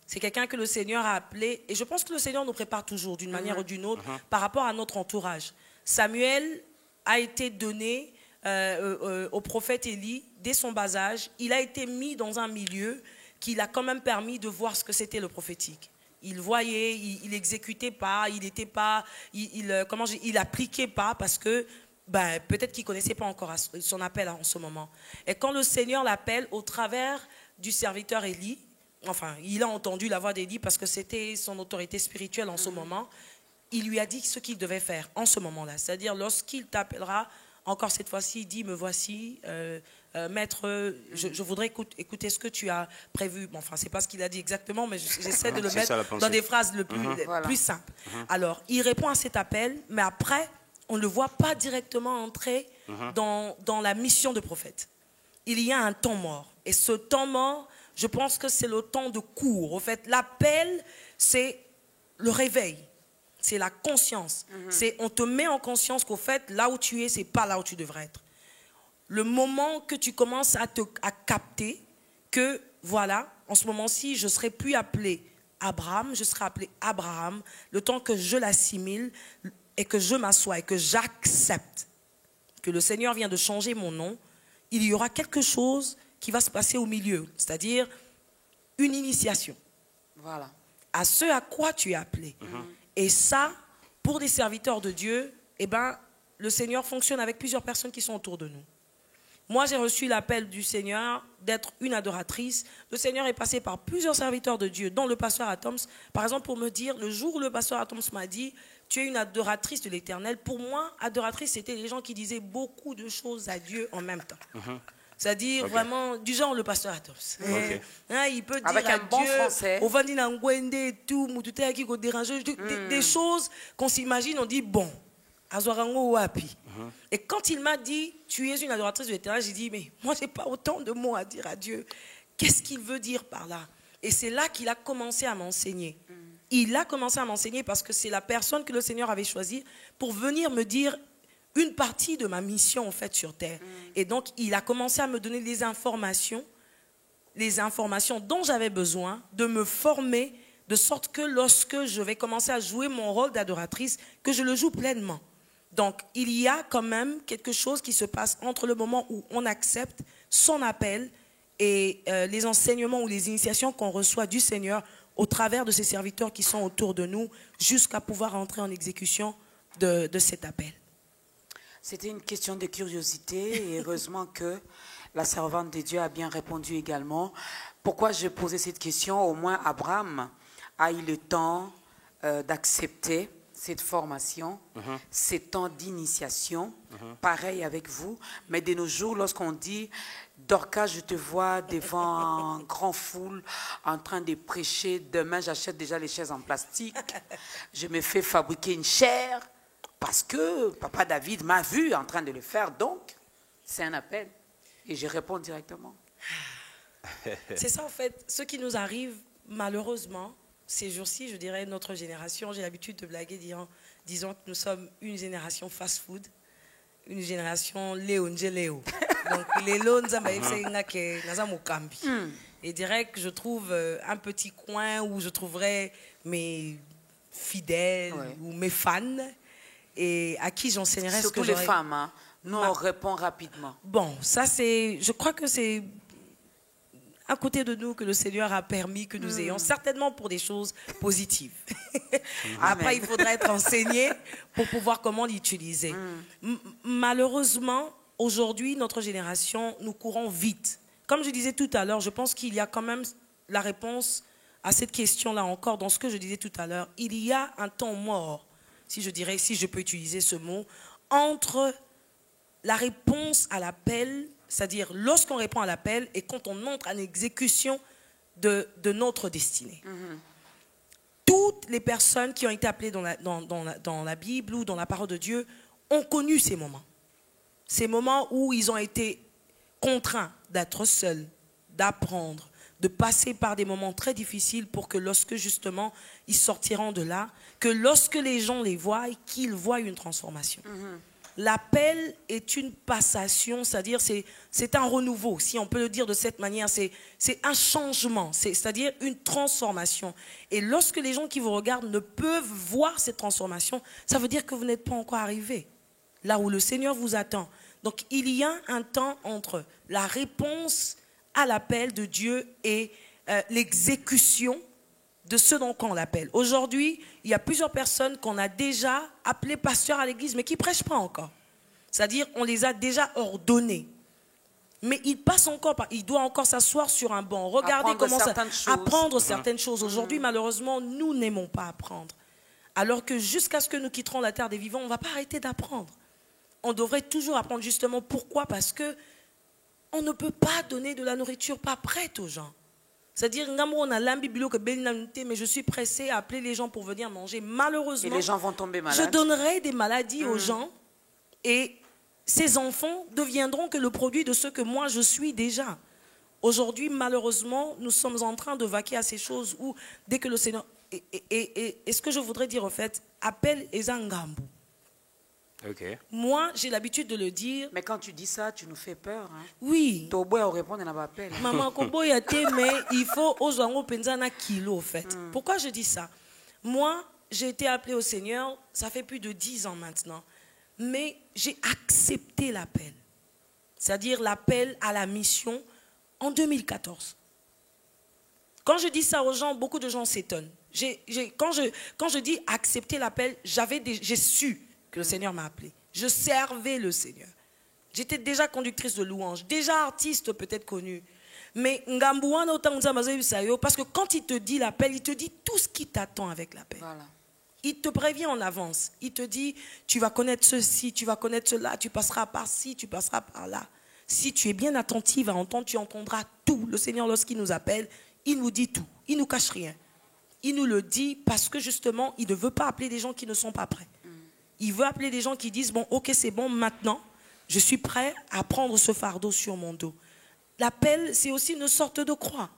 c'est quelqu'un que le Seigneur a appelé, et je pense que le Seigneur nous prépare toujours d'une manière ou d'une autre par rapport à notre entourage. Samuel a été donné au prophète Élie dès son bas âge. Il a été mis dans un milieu qui l'a quand même permis de voir ce que c'était le prophétique. Il voyait, il exécutait pas, il était pas, il appliquait pas parce que peut-être qu'il connaissait pas encore son appel en ce moment. Et quand le Seigneur l'appelle au travers du serviteur Élie, enfin, il a entendu la voix d'Élie parce que c'était son autorité spirituelle en ce moment, il lui a dit ce qu'il devait faire en ce moment-là. C'est-à-dire, lorsqu'il t'appellera, encore cette fois-ci, il dit, me voici, maître, je voudrais écouter ce que tu as prévu. Bon, enfin, c'est pas ce qu'il a dit exactement, mais j'essaie de le mettre dans des phrases plus simples. Alors, il répond à cet appel, mais après, on ne le voit pas directement entrer dans la mission de prophète. Il y a un temps mort. Et ce temps mort, je pense que c'est le temps de cours. En fait, l'appel, c'est le réveil. C'est la conscience. On te met en conscience qu'au fait, là où tu es, c'est pas là où tu devrais être. Le moment que tu commences à capter que, voilà, en ce moment-ci, je ne serai plus appelé Abraham, je serai appelé Abraham, le temps que je l'assimile et que je m'assois et que j'accepte que le Seigneur vient de changer mon nom, il y aura quelque chose qui va se passer au milieu, c'est-à-dire une initiation. Voilà. À ce à quoi tu es appelé. Et ça, pour des serviteurs de Dieu, le Seigneur fonctionne avec plusieurs personnes qui sont autour de nous. Moi, j'ai reçu l'appel du Seigneur d'être une adoratrice. Le Seigneur est passé par plusieurs serviteurs de Dieu, dont le pasteur Atoms, par exemple, pour me dire, le jour où le pasteur Atoms m'a dit, tu es une adoratrice de l'Éternel. Pour moi, adoratrice, c'était les gens qui disaient beaucoup de choses à Dieu en même temps. C'est-à dire vraiment du genre le pasteur Atoms. Il peut dire avec un bon français. Et tout, des choses qu'on s'imagine, on dit bon. Et quand il m'a dit, tu es une adoratrice de l'Éternel, j'ai dit, mais moi, je n'ai pas autant de mots à dire à Dieu. Qu'est-ce qu'il veut dire par là? Et c'est là qu'il a commencé à m'enseigner. Il a commencé à m'enseigner parce que c'est la personne que le Seigneur avait choisie pour venir me dire une partie de ma mission en fait sur Terre. Et donc, il a commencé à me donner les informations dont j'avais besoin, de me former, de sorte que lorsque je vais commencer à jouer mon rôle d'adoratrice, que je le joue pleinement. Donc, il y a quand même quelque chose qui se passe entre le moment où on accepte son appel et les enseignements ou les initiations qu'on reçoit du Seigneur au travers de ces serviteurs qui sont autour de nous, jusqu'à pouvoir entrer en exécution de cet appel. C'était une question de curiosité et heureusement que la servante de Dieu a bien répondu également. Pourquoi je posais cette question? Au moins Abraham a eu le temps d'accepter cette formation, ces temps d'initiation, pareil avec vous. Mais de nos jours, lorsqu'on dit « Dorcas, je te vois devant un grand foule en train de prêcher, demain j'achète déjà les chaises en plastique, je me fais fabriquer une chaire parce que papa David m'a vu en train de le faire, donc c'est un appel. » Et je réponds directement. C'est ça en fait, ce qui nous arrive malheureusement, ces jours-ci, je dirais notre génération, j'ai l'habitude de blaguer disant que nous sommes une génération fast-food, une génération léo. Donc les loans, et direct, je trouve un petit coin où je trouverai mes fidèles ou mes fans et à qui j'enseignerai ce que j'aurais. Surtout les femmes, hein. Nous on répond rapidement. Bon, ça c'est, je crois que c'est à côté de nous que le Seigneur a permis que nous ayons, certainement pour des choses positives. Après, il faudrait être enseigné pour pouvoir comment l'utiliser. Malheureusement, aujourd'hui, notre génération, nous courons vite. Comme je disais tout à l'heure, je pense qu'il y a quand même la réponse à cette question-là encore dans ce que je disais tout à l'heure. Il y a un temps mort, si je peux utiliser ce mot, entre la réponse à l'appel, c'est-à-dire lorsqu'on répond à l'appel et quand on entre en exécution de notre destinée. Toutes les personnes qui ont été appelées dans la Bible ou dans la parole de Dieu ont connu ces moments. Ces moments où ils ont été contraints d'être seuls, d'apprendre, de passer par des moments très difficiles pour que lorsque justement ils sortiront de là, que lorsque les gens les voient, qu'ils voient une transformation. L'appel est une passation, c'est-à-dire c'est un renouveau, si on peut le dire de cette manière, c'est un changement, c'est-à-dire une transformation. Et lorsque les gens qui vous regardent ne peuvent voir cette transformation, ça veut dire que vous n'êtes pas encore arrivé là où le Seigneur vous attend. Donc il y a un temps entre la réponse à l'appel de Dieu et l'exécution de ceux dont on l'appelle. Aujourd'hui, il y a plusieurs personnes qu'on a déjà appelées pasteurs à l'église, mais qui ne prêchent pas encore. C'est-à-dire, on les a déjà ordonnés. Mais ils passent encore par, ils doivent encore s'asseoir sur un banc, regarder comment ça, apprendre certaines choses. Aujourd'hui, malheureusement, nous n'aimons pas apprendre. Alors que jusqu'à ce que nous quitterons la terre des vivants, on ne va pas arrêter d'apprendre. On devrait toujours apprendre justement. Pourquoi? Parce que on ne peut pas donner de la nourriture pas prête aux gens. C'est-à-dire, mais je suis pressée à appeler les gens pour venir manger. Malheureusement, et les gens vont tomber malades. Je donnerai des maladies aux gens et ces enfants deviendront que le produit de ce que moi je suis déjà. Aujourd'hui, malheureusement, nous sommes en train de vaquer à ces choses où, dès que le Seigneur... Et ce que je voudrais dire, en fait, appelle Ezangambu. Okay. Moi, j'ai l'habitude de le dire. Mais quand tu dis ça, tu nous fais peur. Hein? Oui. Maman, mais il faut aux penzana kilo, en fait. Pourquoi je dis ça? Moi, j'ai été appelée au Seigneur, ça fait plus de 10 ans maintenant. Mais j'ai accepté l'appel. C'est-à-dire l'appel à la mission en 2014. Quand je dis ça aux gens, beaucoup de gens s'étonnent. Quand je dis accepter l'appel, j'ai su que le Seigneur m'a appelé. Je servais le Seigneur. J'étais déjà conductrice de louange, déjà artiste peut-être connue. Mais parce que quand il te dit l'appel, il te dit tout ce qui t'attend avec l'appel. Voilà. Il te prévient en avance. Il te dit, tu vas connaître ceci, tu vas connaître cela, tu passeras par ci, tu passeras par là. Si tu es bien attentive à entendre, tu entendras tout. Le Seigneur, lorsqu'il nous appelle, il nous dit tout. Il ne nous cache rien. Il nous le dit parce que justement, il ne veut pas appeler des gens qui ne sont pas prêts. Il veut appeler des gens qui disent, bon, ok, c'est bon, maintenant, je suis prêt à prendre ce fardeau sur mon dos. L'appel, c'est aussi une sorte de croix.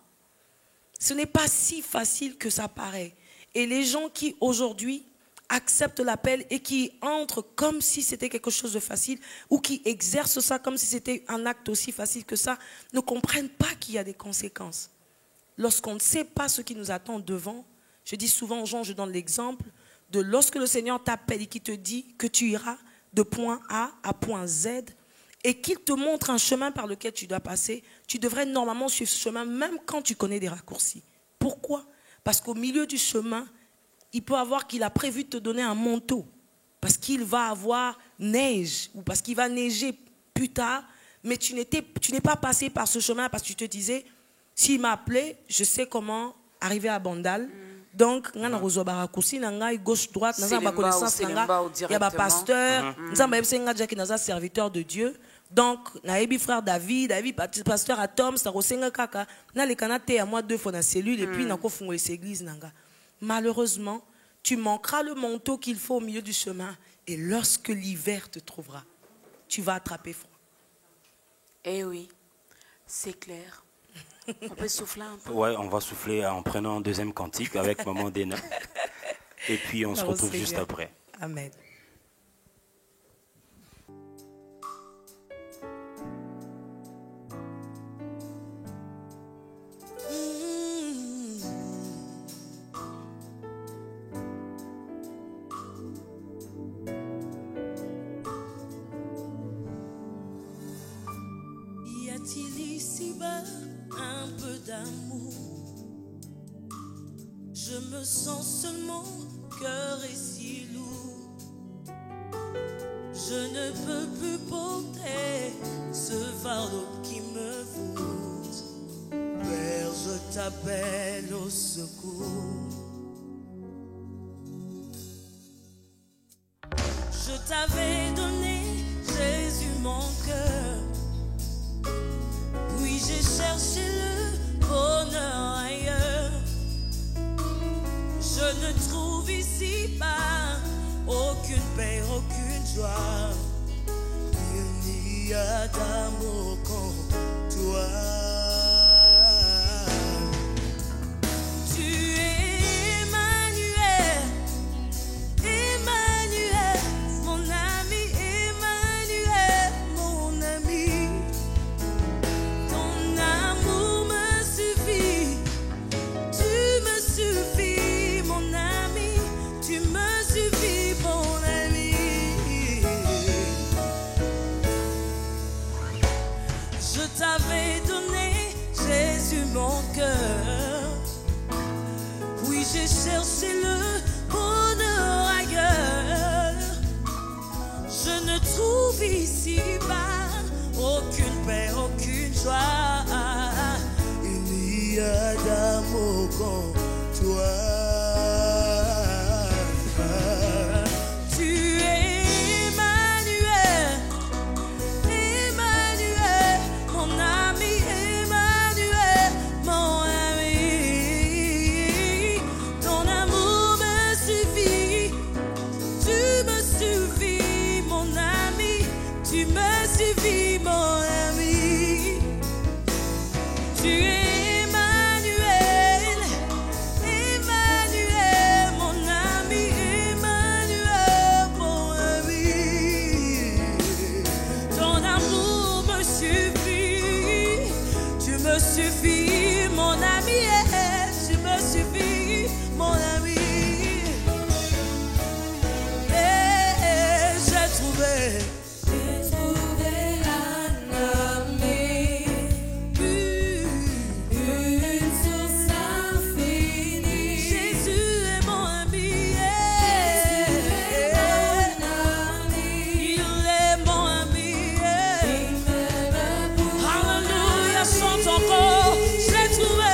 Ce n'est pas si facile que ça paraît. Et les gens qui, aujourd'hui, acceptent l'appel et qui entrent comme si c'était quelque chose de facile ou qui exercent ça comme si c'était un acte aussi facile que ça, ne comprennent pas qu'il y a des conséquences. Lorsqu'on ne sait pas ce qui nous attend devant, je dis souvent aux gens, je donne l'exemple de lorsque le Seigneur t'appelle et qu'il te dit que tu iras de point A à point Z et qu'il te montre un chemin par lequel tu dois passer, tu devrais normalement suivre ce chemin même quand tu connais des raccourcis. Pourquoi? Parce qu'au milieu du chemin, il peut avoir qu'il a prévu de te donner un manteau parce qu'il va avoir neige ou parce qu'il va neiger plus tard, mais tu n'es pas passé par ce chemin parce que tu te disais, s'il m'a appelé, je sais comment arriver à Bandal. Donc, on a un gauche droite, on a connaissance, il y a un pasteur, on a un serviteur de Dieu. Donc, on a un frère David, pasteur à Tom, on a les canatés à moi 2 fois dans la cellule et puis on a les églises. Malheureusement, tu manqueras le manteau qu'il faut au milieu du chemin et lorsque l'hiver te trouvera, tu vas attraper froid. Eh oui, c'est clair. On peut souffler un peu. Ouais, on va souffler en prenant un deuxième cantique avec Maman Dena. Et puis on se retrouve juste après. Amen. Y a-t-il ici-bas un peu d'amour? Je me sens seulement cœur et si lourd. Je ne peux plus porter ce fardeau qui me voûte. Père, je t'appelle au secours. Je t'avais donné, Jésus, mon cœur. Puis j'ai cherché le bonheur ailleurs. Je ne trouve ici pas aucune paix, aucune joie. Il n'y a d'amour qu'en toi. Tu es Emmanuel, Emmanuel, mon ami, Emmanuel, mon ami. Ton amour me suffit, tu me suffis, mon ami, tu me suffis, mon ami. Je t'avais donné, Jésus, mon cœur. Oui, j'ai cherché le bonheur ailleurs. Je ne trouve ici pas aucune paix, aucune joie. Il n'y a d'amour qu'en toi. Tu es Emmanuel, Emmanuel, mon ami, Emmanuel, mon ami. Ton amour me suffit, tu me suffis, mon ami, tu me suffis, mon ami. Tu es Emmanuel, Emmanuel, mon ami, Emmanuel, mon ami. Ton amour me suffit, tu me suffis, mon ami, tu me suffis, mon ami. Et j'ai trouvé un ami, une source infinie. Jésus est mon ami, il est mon ami. Alléluia, chante encore. J'ai trouvé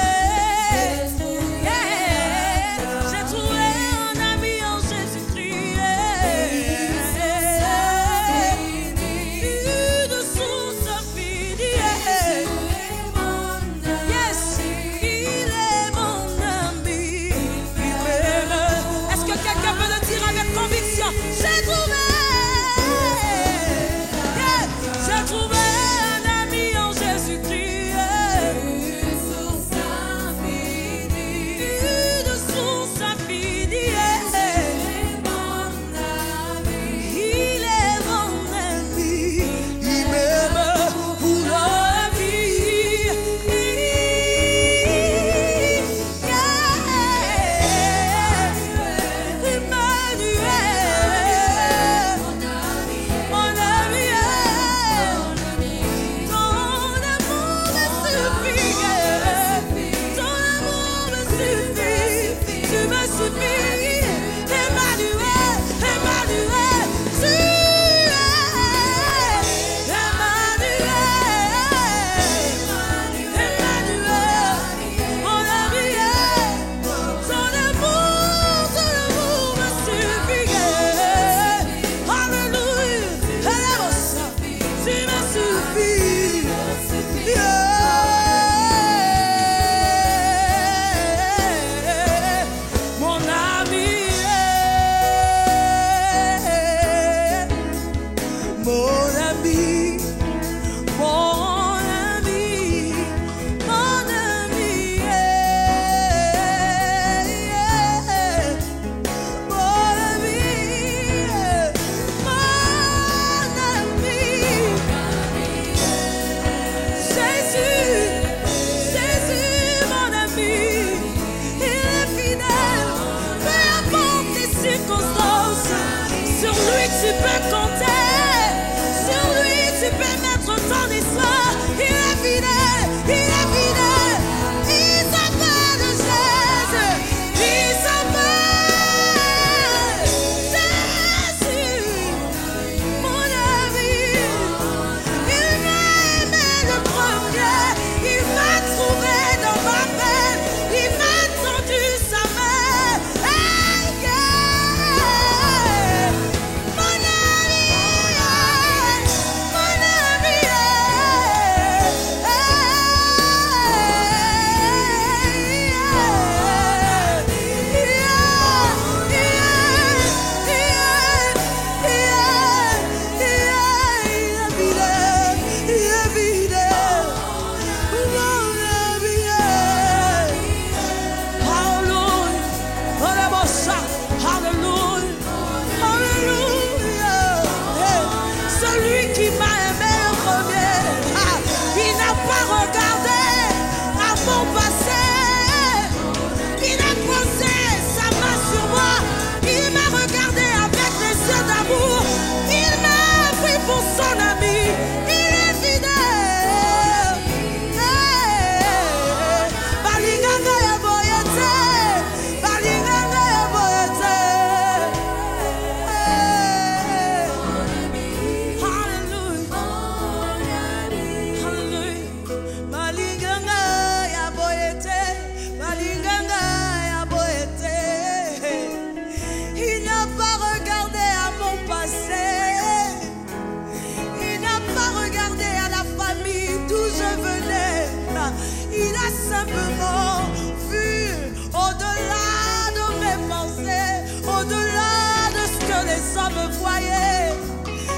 simplement vu au-delà de mes pensées, au-delà de ce que les hommes voyaient.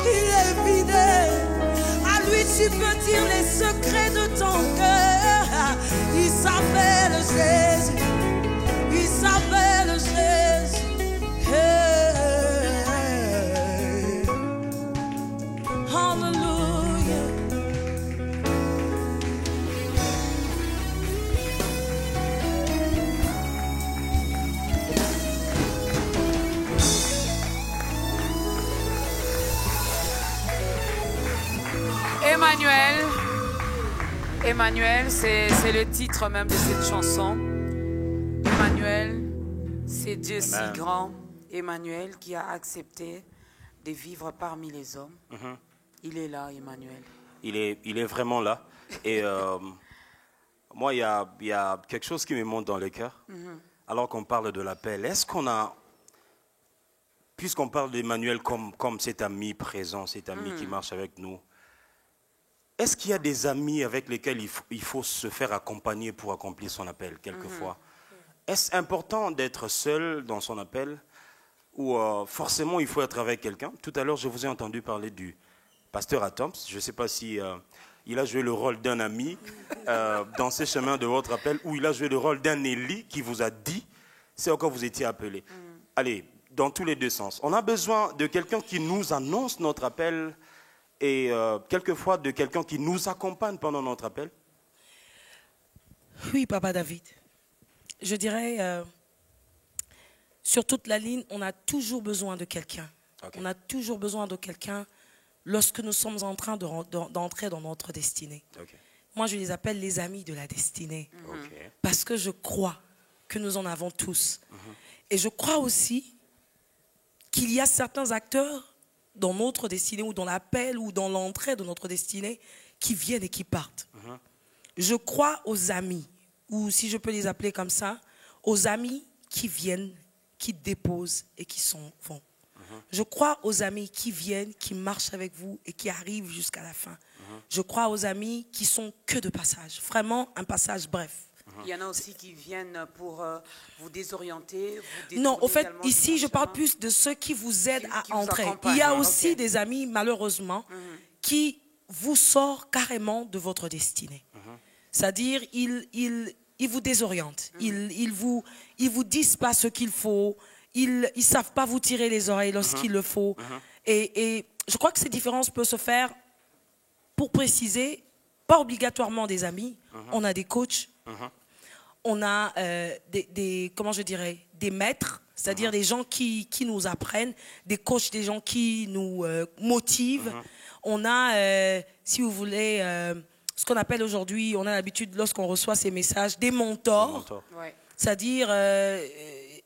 Il est fidèle. À lui tu peux dire les secrets de ton cœur. Il s'appelle Jésus. Il s'appelle Jésus. Hey. Hallelujah. Emmanuel. Emmanuel, c'est le titre même de cette chanson. Emmanuel, c'est Dieu si grand. Emmanuel qui a accepté de vivre parmi les hommes. Il est là, Emmanuel. Il est vraiment là. Et moi, il y a quelque chose qui me monte dans le cœur. Alors qu'on parle de l'appel, est-ce qu'on a, puisqu'on parle d'Emmanuel comme cet ami présent, cet ami qui marche avec nous, est-ce qu'il y a des amis avec lesquels il faut se faire accompagner pour accomplir son appel, quelquefois? Est-ce important d'être seul dans son appel ou forcément il faut être avec quelqu'un? Tout à l'heure, je vous ai entendu parler du pasteur Atoms. Je ne sais pas si il a joué le rôle d'un ami dans ces chemins de votre appel, ou il a joué le rôle d'un Élie qui vous a dit c'est encore vous étiez appelé. Allez, dans tous les deux sens. On a besoin de quelqu'un qui nous annonce notre appel et quelquefois de quelqu'un qui nous accompagne pendant notre appel. Oui, Papa David. Je dirais, sur toute la ligne, on a toujours besoin de quelqu'un. Okay. On a toujours besoin de quelqu'un lorsque nous sommes en train d'entrer dans notre destinée. Okay. Moi, je les appelle les amis de la destinée. Okay. Parce que je crois que nous en avons tous. Et je crois aussi qu'il y a certains acteurs dans notre destinée, ou dans l'appel, ou dans l'entrée de notre destinée, qui viennent et qui partent. Je crois aux amis, ou si je peux les appeler comme ça, aux amis qui viennent, qui déposent et qui s'en vont. Je crois aux amis qui viennent, qui marchent avec vous et qui arrivent jusqu'à la fin. Je crois aux amis qui sont que de passage, vraiment un passage bref. Il y en a aussi qui viennent pour vous désorienter. Non, au fait, ici, je parle plus de ceux qui vous aident à entrer. Il y a aussi des amis, malheureusement, qui vous sortent carrément de votre destinée. C'est-à-dire, ils vous désorientent. Ils vous disent pas ce qu'il faut. Ils ne savent pas vous tirer les oreilles lorsqu'il le faut. Et je crois que ces différences peuvent se faire, pour préciser, pas obligatoirement des amis. On a des coachs. On a comment je dirais, des maîtres, c'est-à-dire des gens qui nous apprennent, des coachs, des gens qui nous motivent. On a, si vous voulez, ce qu'on appelle aujourd'hui, on a l'habitude, lorsqu'on reçoit ces messages, des mentors. C'est-à-dire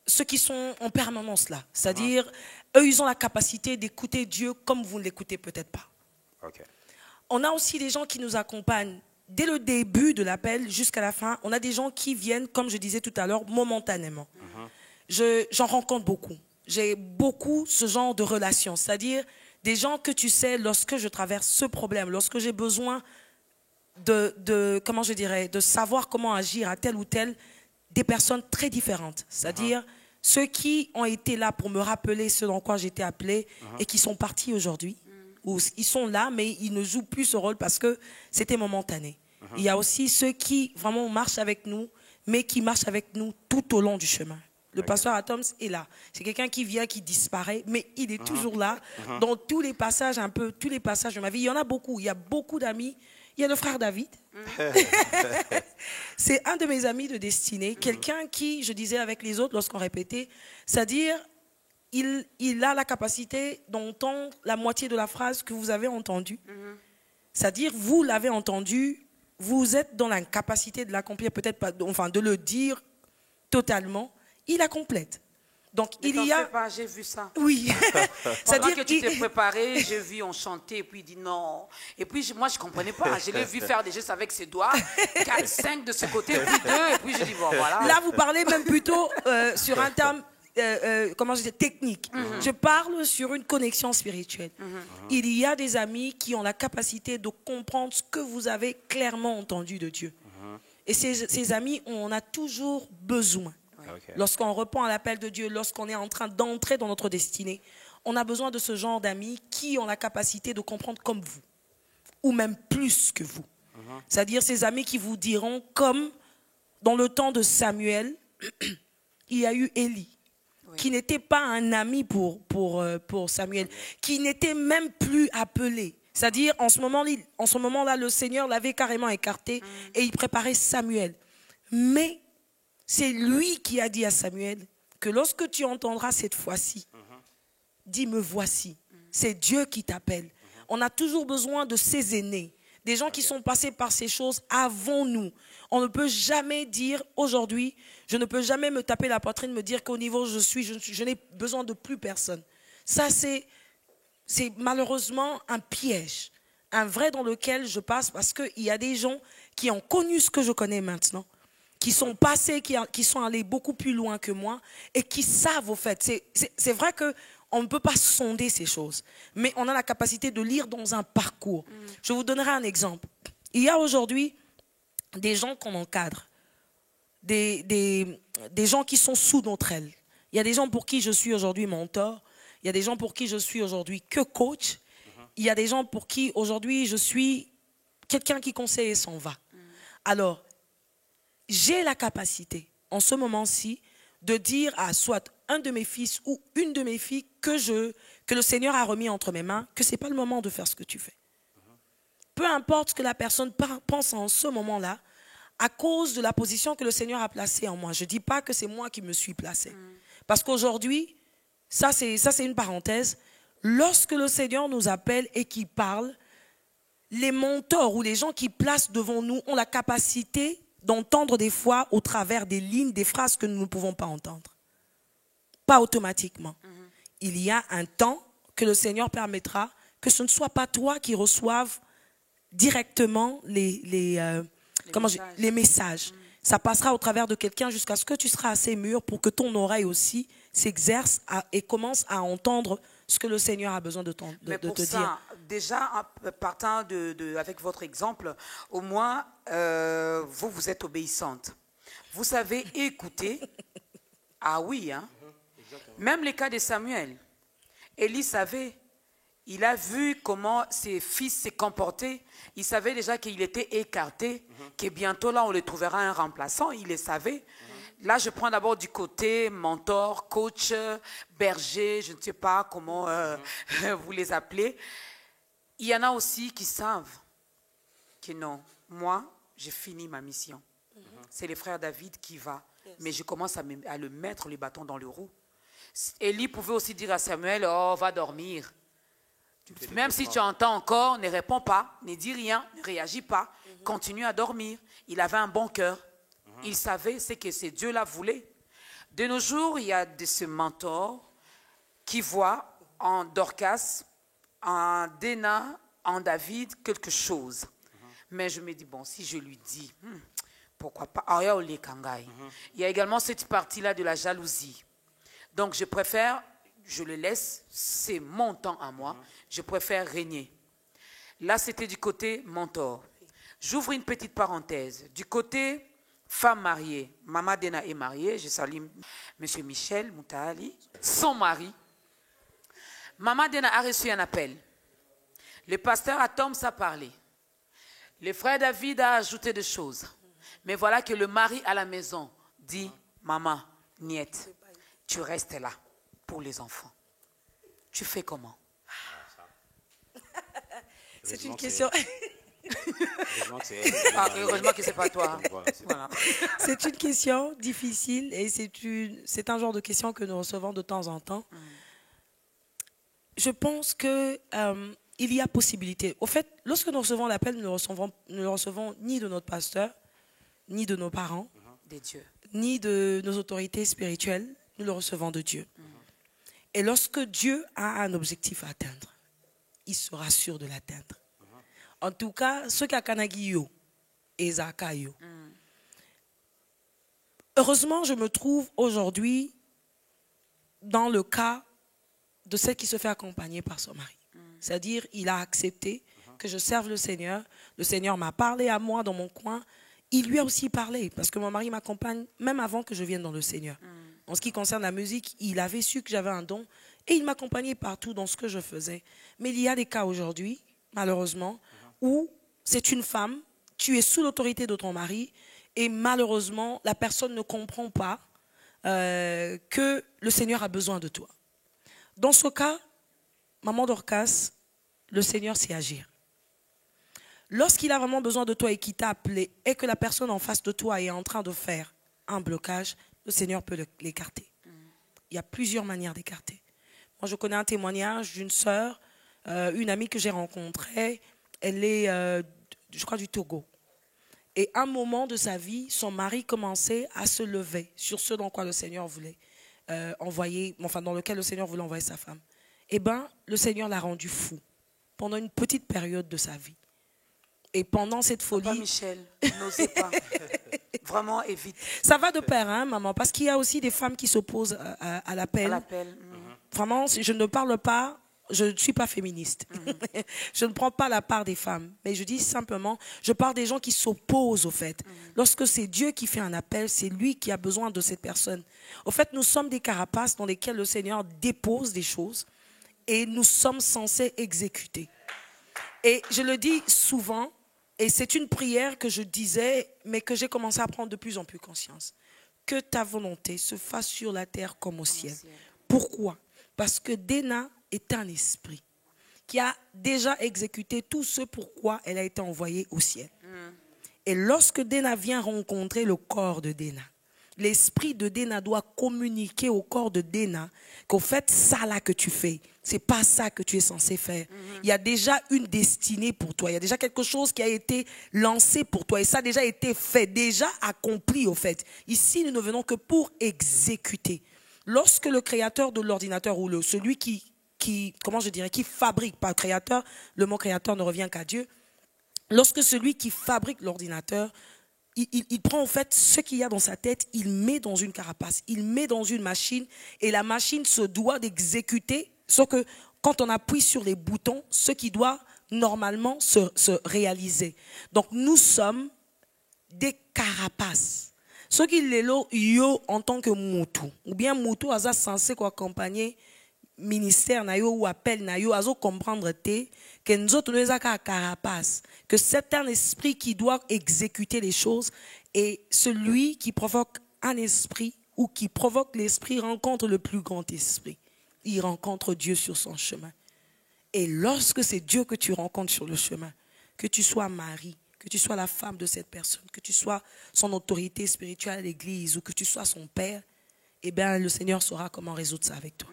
ceux qui sont en permanence là. C'est-à-dire, eux, ils ont la capacité d'écouter Dieu comme vous ne l'écoutez peut-être pas. On a aussi des gens qui nous accompagnent dès le début de l'appel jusqu'à la fin. On a des gens qui viennent, comme je disais tout à l'heure, momentanément. J'en rencontre beaucoup. J'ai beaucoup ce genre de relations. C'est-à-dire des gens que tu sais, lorsque je traverse ce problème, lorsque j'ai besoin comment je dirais, de savoir comment agir à tel ou tel, des personnes très différentes. C'est-à-dire ceux qui ont été là pour me rappeler ce dans quoi j'étais appelé et qui sont partis aujourd'hui. Ou ils sont là, mais ils ne jouent plus ce rôle parce que c'était momentané. Il y a aussi ceux qui vraiment marchent avec nous, mais qui marchent avec nous tout au long du chemin. Le pasteur Atoms est là. C'est quelqu'un qui vient, qui disparaît, mais il est toujours là dans tous les passages, un peu tous les passages de ma vie. Il y en a beaucoup. Il y a beaucoup d'amis. Il y a le frère David. C'est un de mes amis de destinée. Quelqu'un qui, je disais avec les autres lorsqu'on répétait, c'est-à-dire, il a la capacité d'entendre la moitié de la phrase que vous avez entendue. C'est-à-dire, vous l'avez entendu, vous êtes dans l'incapacité de l'accomplir, peut-être pas, enfin de le dire totalement. Il la complète. Donc mais il y a. Pas, j'ai vu ça. Oui. C'est-à-dire que tu t'es préparé, j'ai vu on chantait, et puis il dit non. Et puis moi je comprenais pas. Je l'ai vu faire des gestes avec ses doigts, 4, 5 de ce côté, puis 2, et puis je dis bon voilà. Là vous parlez même plutôt sur un terme. Comment je dis, technique. Je parle sur une connexion spirituelle. Il y a des amis qui ont la capacité de comprendre ce que vous avez clairement entendu de Dieu. Et ces amis, on en a toujours besoin. Okay. Lorsqu'on répond à l'appel de Dieu, lorsqu'on est en train d'entrer dans notre destinée, on a besoin de ce genre d'amis qui ont la capacité de comprendre comme vous, ou même plus que vous. C'est-à-dire ces amis qui vous diront, comme dans le temps de Samuel, il y a eu Élie, qui n'était pas un ami pour Samuel, qui n'était même plus appelé. C'est-à-dire, en ce moment-là, le Seigneur l'avait carrément écarté et il préparait Samuel. Mais c'est lui qui a dit à Samuel que lorsque tu entendras cette fois-ci, dis me voici. C'est Dieu qui t'appelle. On a toujours besoin de ces aînés, des gens qui sont passés par ces choses avant nous. On ne peut jamais dire aujourd'hui, je ne peux jamais me taper la poitrine, me dire qu'au niveau où je n'ai besoin de plus personne. Ça, c'est malheureusement un piège, un vrai dans lequel je passe parce qu'il y a des gens qui ont connu ce que je connais maintenant, qui sont passés, qui sont allés beaucoup plus loin que moi et qui savent au fait. C'est vrai qu'on ne peut pas sonder ces choses, mais on a la capacité de lire dans un parcours. Je vous donnerai un exemple. Il y a aujourd'hui des gens qu'on encadre, des gens qui sont sous notre aile. Il y a des gens pour qui je suis aujourd'hui mentor. Il y a des gens pour qui je suis aujourd'hui que coach. Il y a des gens pour qui aujourd'hui je suis quelqu'un qui conseille et s'en va. Alors, j'ai la capacité en ce moment-ci de dire à soit un de mes fils ou une de mes filles que le Seigneur a remis entre mes mains, que ce n'est pas le moment de faire ce que tu fais. Peu importe ce que la personne pense en ce moment-là, à cause de la position que le Seigneur a placée en moi. Je ne dis pas que c'est moi qui me suis placée. Parce qu'aujourd'hui, ça c'est une parenthèse, lorsque le Seigneur nous appelle et qu'il parle, les mentors ou les gens qui placent devant nous ont la capacité d'entendre des fois au travers des lignes, des phrases que nous ne pouvons pas entendre. Pas automatiquement. Il y a un temps que le Seigneur permettra que ce ne soit pas toi qui reçoives directement les messages. Ça passera au travers de quelqu'un jusqu'à ce que tu seras assez mûr pour que ton oreille aussi s'exerce et commence à entendre ce que le Seigneur a besoin de te dire. Déjà, partant avec votre exemple, au moins, vous êtes obéissante. Vous savez écouter. Ah oui, hein? Même les cas de Samuel. Élie savait. Il a vu comment ses fils s'est comporté. Il savait déjà qu'il était écarté, que bientôt là on le trouvera un remplaçant. Il le savait. Là, je prends d'abord du côté mentor, coach, berger, je ne sais pas comment vous les appelez. Il y en a aussi qui savent que non, moi, j'ai fini ma mission. C'est le frère David qui va, mais je commence à le mettre les bâtons dans le roue. Élie pouvait aussi dire à Samuel, oh, va dormir. Même si tu entends encore, ne réponds pas, ne dis rien, ne réagis pas, continue à dormir. Il avait un bon cœur. Il savait ce que ce Dieu-là voulait. De nos jours, il y a de ces mentors qui voient en Dorcas, en Déna, en David, quelque chose. Mais je me dis, bon, si je lui dis, pourquoi pas. Il y a également cette partie-là de la jalousie. Donc, je préfère, je le laisse, c'est mon temps à moi, je préfère régner. Là, c'était du côté mentor. J'ouvre une petite parenthèse. Du côté femme mariée, Maman Dena est mariée, je salue M. Michel Moutali, son mari. Maman Dena a reçu un appel. Le pasteur Atom a parlé. Le frère David a ajouté des choses. Mais voilà que le mari à la maison dit, maman, niette, tu restes là pour les enfants. Tu fais comment? C'est une question... Heureusement que ce n'est pas toi. Voilà. C'est une question difficile et c'est un genre de question que nous recevons de temps en temps. Je pense qu'il y a possibilité. Au fait, lorsque nous recevons l'appel, nous ne le recevons ni de notre pasteur, ni de nos parents, ni de nos autorités spirituelles. Nous le recevons de Dieu. Et lorsque Dieu a un objectif à atteindre, il sera sûr de l'atteindre. En tout cas, ceux qui ont Kanagio et Zakayo. Heureusement, je me trouve aujourd'hui dans le cas de celle qui se fait accompagner par son mari. C'est-à-dire, il a accepté que je serve le Seigneur. Le Seigneur m'a parlé à moi dans mon coin. il lui a aussi parlé, parce que mon mari m'accompagne même avant que je vienne dans le Seigneur. En ce qui concerne la musique, il avait su que j'avais un don et il m'accompagnait partout dans ce que je faisais. Mais il y a des cas aujourd'hui, malheureusement, où c'est une femme, tu es sous l'autorité de ton mari et malheureusement, la personne ne comprend pas que le Seigneur a besoin de toi. Dans ce cas, maman Dorcas, le Seigneur sait agir. Lorsqu'il a vraiment besoin de toi et qu'il t'a appelé et que la personne en face de toi est en train de faire un blocage, le Seigneur peut l'écarter. Il y a plusieurs manières d'écarter. Moi, je connais un témoignage d'une sœur, une amie que j'ai rencontrée. Elle est, je crois, du Togo. Et à un moment de sa vie, son mari commençait à se lever sur ce dans quoi le Seigneur voulait envoyer, enfin dans lequel le Seigneur voulait envoyer sa femme. Eh bien, le Seigneur l'a rendu fou pendant une petite période de sa vie. Et pendant cette folie... Papa Michel, n'osez pas. Vraiment, évite. Ça va de pair, hein, maman, parce qu'il y a aussi des femmes qui s'opposent à l'appel. À l'appel. Vraiment, je ne parle pas, je ne suis pas féministe. Je ne prends pas la part des femmes. Mais je dis simplement, je parle des gens qui s'opposent au fait. Lorsque c'est Dieu qui fait un appel, c'est lui qui a besoin de cette personne. Au fait, nous sommes des carapaces dans lesquelles le Seigneur dépose des choses et nous sommes censés exécuter. Et je le dis souvent, et c'est une prière que je disais, mais que j'ai commencé à prendre de plus en plus conscience. Que ta volonté se fasse sur la terre comme au ciel. Pourquoi? Parce que Déna est un esprit qui a déjà exécuté tout ce pourquoi elle a été envoyée au ciel. Et lorsque Déna vient rencontrer le corps de Déna, l'esprit de Déna doit communiquer au corps de Déna qu'au fait, ça là que tu fais, c'est pas ça que tu es censé faire. Il y a déjà une destinée pour toi. Il y a déjà quelque chose qui a été lancé pour toi. Et ça a déjà été fait, déjà accompli au fait. Ici, nous ne venons que pour exécuter. Lorsque le créateur de l'ordinateur ou celui qui fabrique, pas créateur, le mot créateur ne revient qu'à Dieu. Lorsque celui qui fabrique l'ordinateur, il prend en fait ce qu'il y a dans sa tête, il met dans une carapace, il met dans une machine et la machine se doit d'exécuter. Sauf que quand on appuie sur les boutons, ce qui doit normalement se réaliser. Donc nous sommes des carapaces. Ce qui est là, yo en tant que moutou, ou bien moutou est censé accompagner ministère na yo ou appel na yo, azo comprendre que nous autres nous avons carapace, que c'est un esprit qui doit exécuter les choses et celui qui provoque un esprit ou qui provoque l'esprit rencontre le plus grand esprit. Il rencontre Dieu sur son chemin. Et lorsque c'est Dieu que tu rencontres sur le chemin, que tu sois mari, que tu sois la femme de cette personne, que tu sois son autorité spirituelle à l'église ou que tu sois son père, eh bien le Seigneur saura comment résoudre ça avec toi.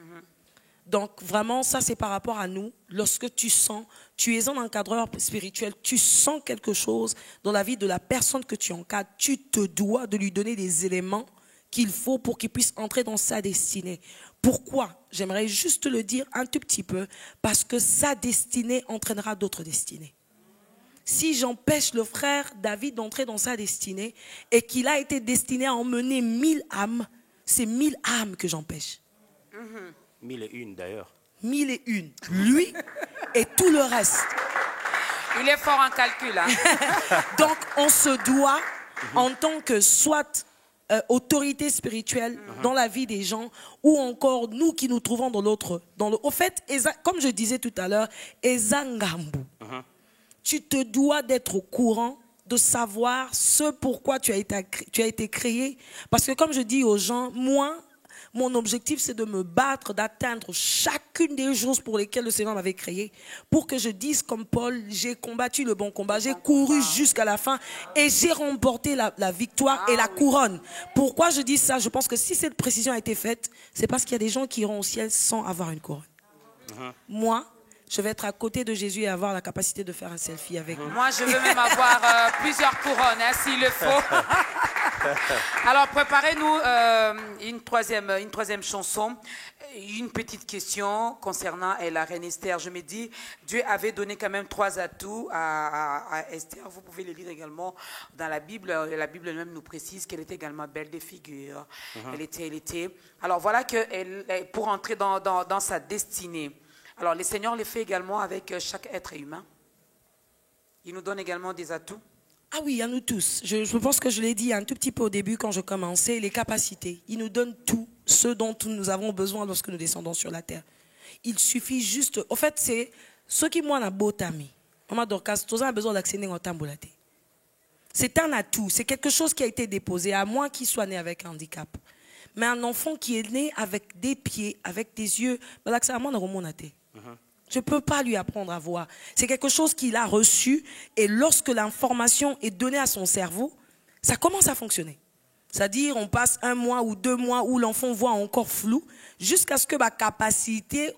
Donc vraiment, ça c'est par rapport à nous. Lorsque tu sens, tu es un encadreur spirituel, tu sens quelque chose dans la vie de la personne que tu encadres, tu te dois de lui donner des éléments qu'il faut pour qu'il puisse entrer dans sa destinée. Pourquoi? J'aimerais juste le dire un tout petit peu, parce que sa destinée entraînera d'autres destinées. Si j'empêche le frère David d'entrer dans sa destinée et qu'il a été destiné à emmener 1000 âmes, c'est 1000 âmes que j'empêche. 1001 d'ailleurs. 1001. Lui et tout le reste. Il est fort en calcul. Hein? Donc, on se doit, en tant que soit autorité spirituelle dans la vie des gens, ou encore nous qui nous trouvons dans l'autre. Au fait, comme je disais tout à l'heure, Ezangambu, tu te dois d'être au courant, de savoir ce pourquoi tu as été créé. Parce que comme je dis aux gens, moi, mon objectif, c'est de me battre, d'atteindre chacune des choses pour lesquelles le Seigneur m'avait créé. Pour que je dise comme Paul, j'ai combattu le bon combat, j'ai couru jusqu'à la fin et j'ai remporté la victoire et la couronne. Pourquoi je dis ça? Je pense que si cette précision a été faite, c'est parce qu'il y a des gens qui iront au ciel sans avoir une couronne. Moi, je vais être à côté de Jésus et avoir la capacité de faire un selfie avec lui. Moi, je veux même avoir plusieurs couronnes, hein, s'il le faut. Alors, préparez-nous une troisième chanson. Une petite question concernant la reine Esther. Je me dis, Dieu avait donné quand même 3 atouts à Esther. Vous pouvez les lire également dans la Bible. La Bible même nous précise qu'elle était également belle de figure. Elle était. Alors, voilà que pour entrer dans sa destinée. Alors, le Seigneur le fait également avec chaque être humain. Il nous donne également des atouts. Ah oui, à nous tous. Je pense que je l'ai dit un tout petit peu au début quand je commençais, les capacités. Il nous donne tout ce dont nous avons besoin lorsque nous descendons sur la terre. Il suffit juste... En fait, c'est ce qui moi n'a beau tami. Maman Dorcas, tous a besoin d'accéder en tamboulate. C'est un atout, c'est quelque chose qui a été déposé à moi qui soit né avec un handicap. Mais un enfant qui est né avec des pieds, avec des yeux, je ne peux pas lui apprendre à voir. C'est quelque chose qu'il a reçu et lorsque l'information est donnée à son cerveau, ça commence à fonctionner. C'est-à-dire on passe 1 mois ou 2 mois où l'enfant voit encore flou jusqu'à ce que ma capacité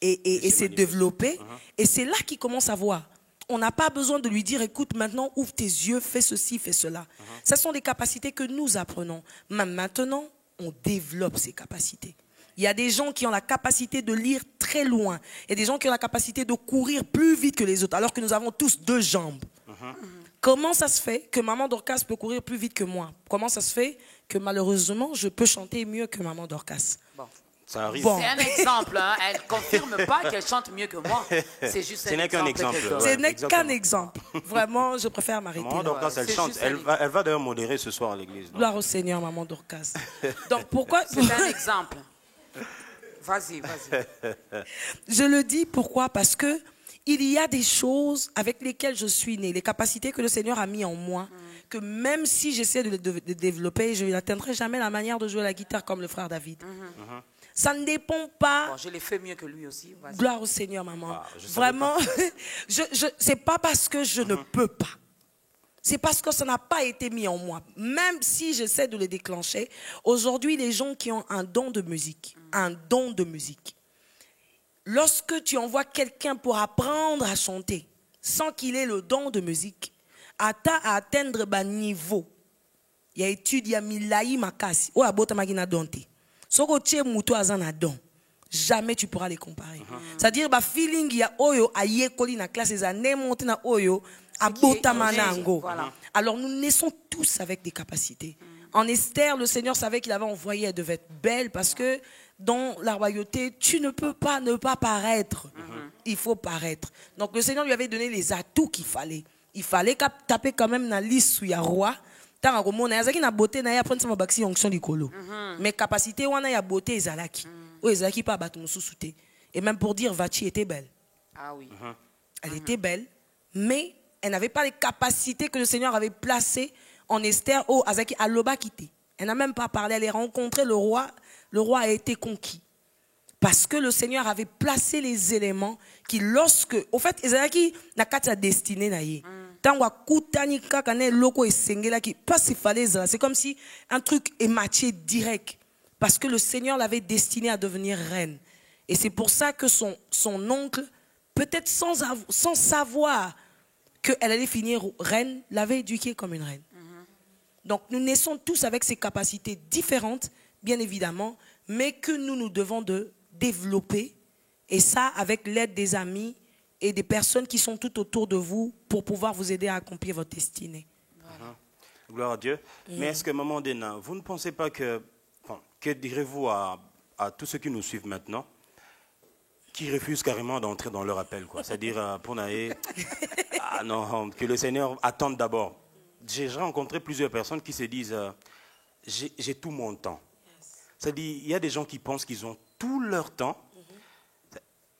et s'est développée. Et c'est là qu'il commence à voir. On n'a pas besoin de lui dire, écoute, maintenant, ouvre tes yeux, fais ceci, fais cela. Ce sont des capacités que nous apprenons. Mais maintenant, on développe ces capacités. Il y a des gens qui ont la capacité de lire très loin. Et des gens qui ont la capacité de courir plus vite que les autres, alors que nous avons tous 2 jambes. Comment ça se fait que Maman Dorcas peut courir plus vite que moi? Comment ça se fait que malheureusement, je peux chanter mieux que Maman Dorcas? Bon. Ça arrive. Bon. C'est un exemple. Hein. Elle ne confirme pas qu'elle chante mieux que moi. C'est juste un exemple. Ce n'est qu'un exemple. Vraiment, je préfère m'arrêter. Maman Dorcas, elle chante. Elle va d'ailleurs modérer ce soir à l'église. Gloire au Seigneur, Maman Dorcas. Donc pourquoi... C'est un exemple. Vas-y. Je le dis pourquoi? Parce que il y a des choses avec lesquelles je suis née, les capacités que le Seigneur a mis en moi, que même si j'essaie de développer, je n'atteindrai jamais la manière de jouer la guitare comme le frère David. Ça ne dépend pas... Bon, je l'ai fait mieux que lui aussi. Gloire au Seigneur, maman. Vraiment, c'est pas parce que je ne peux pas. C'est parce que ça n'a pas été mis en moi. Même si j'essaie de le déclencher, aujourd'hui, les gens qui ont un don de musique, lorsque tu envoies quelqu'un pour apprendre à chanter, sans qu'il ait le don de musique, à atteindre un niveau, il y a étude, il y a milaï makasi, ou à bota magina donté. Soko tche muto azana don. Jamais tu pourras les comparer. C'est-à-dire, bah, feeling, il y a oyo, a yekoli na classe, les années montent na oyo, à bota manango. Voilà. Alors, nous naissons tous avec des capacités. En Esther, le Seigneur savait qu'il avait envoyé, elle devait être belle parce que dans la royauté, tu ne peux pas ne pas paraître. Il faut paraître. Donc, le Seigneur lui avait donné les atouts qu'il fallait. Il fallait taper quand même dans la liste où il y a roi. Tant que mon azaki na beauté na ya prendre sama baxi onction likolo. Mais capacité wana ya beauté ezalaki. O ezalaki pas batu mususuté. Et même pour dire Vachi était belle. Ah oui. Elle était belle, mais elle n'avait pas les capacités que le Seigneur avait placées en Esther au azaki aloba quitté. Elle n'a même pas parlé, elle a rencontré le roi. Le roi a été conquis. Parce que le Seigneur avait placé les éléments qui, lorsque... Au fait, ezalaki na kati sa destinée na ye. C'est comme si un truc est matché direct. Parce que le Seigneur l'avait destinée à devenir reine. Et c'est pour ça que son oncle, peut-être sans savoir qu'elle allait finir reine, l'avait éduquée comme une reine. Donc nous naissons tous avec ces capacités différentes, bien évidemment, mais que nous devons de développer. Et ça, avec l'aide des amis et des personnes qui sont tout autour de vous pour pouvoir vous aider à accomplir votre destinée. Voilà. Gloire à Dieu. Mais est-ce que, Maman Dena, vous ne pensez pas que direz-vous à tous ceux qui nous suivent maintenant, qui refusent carrément d'entrer dans leur appel, quoi? C'est-à-dire, pour Naé, non, que le Seigneur attende d'abord. J'ai rencontré plusieurs personnes qui se disent, j'ai tout mon temps. C'est-à-dire, il y a des gens qui pensent qu'ils ont tout leur temps.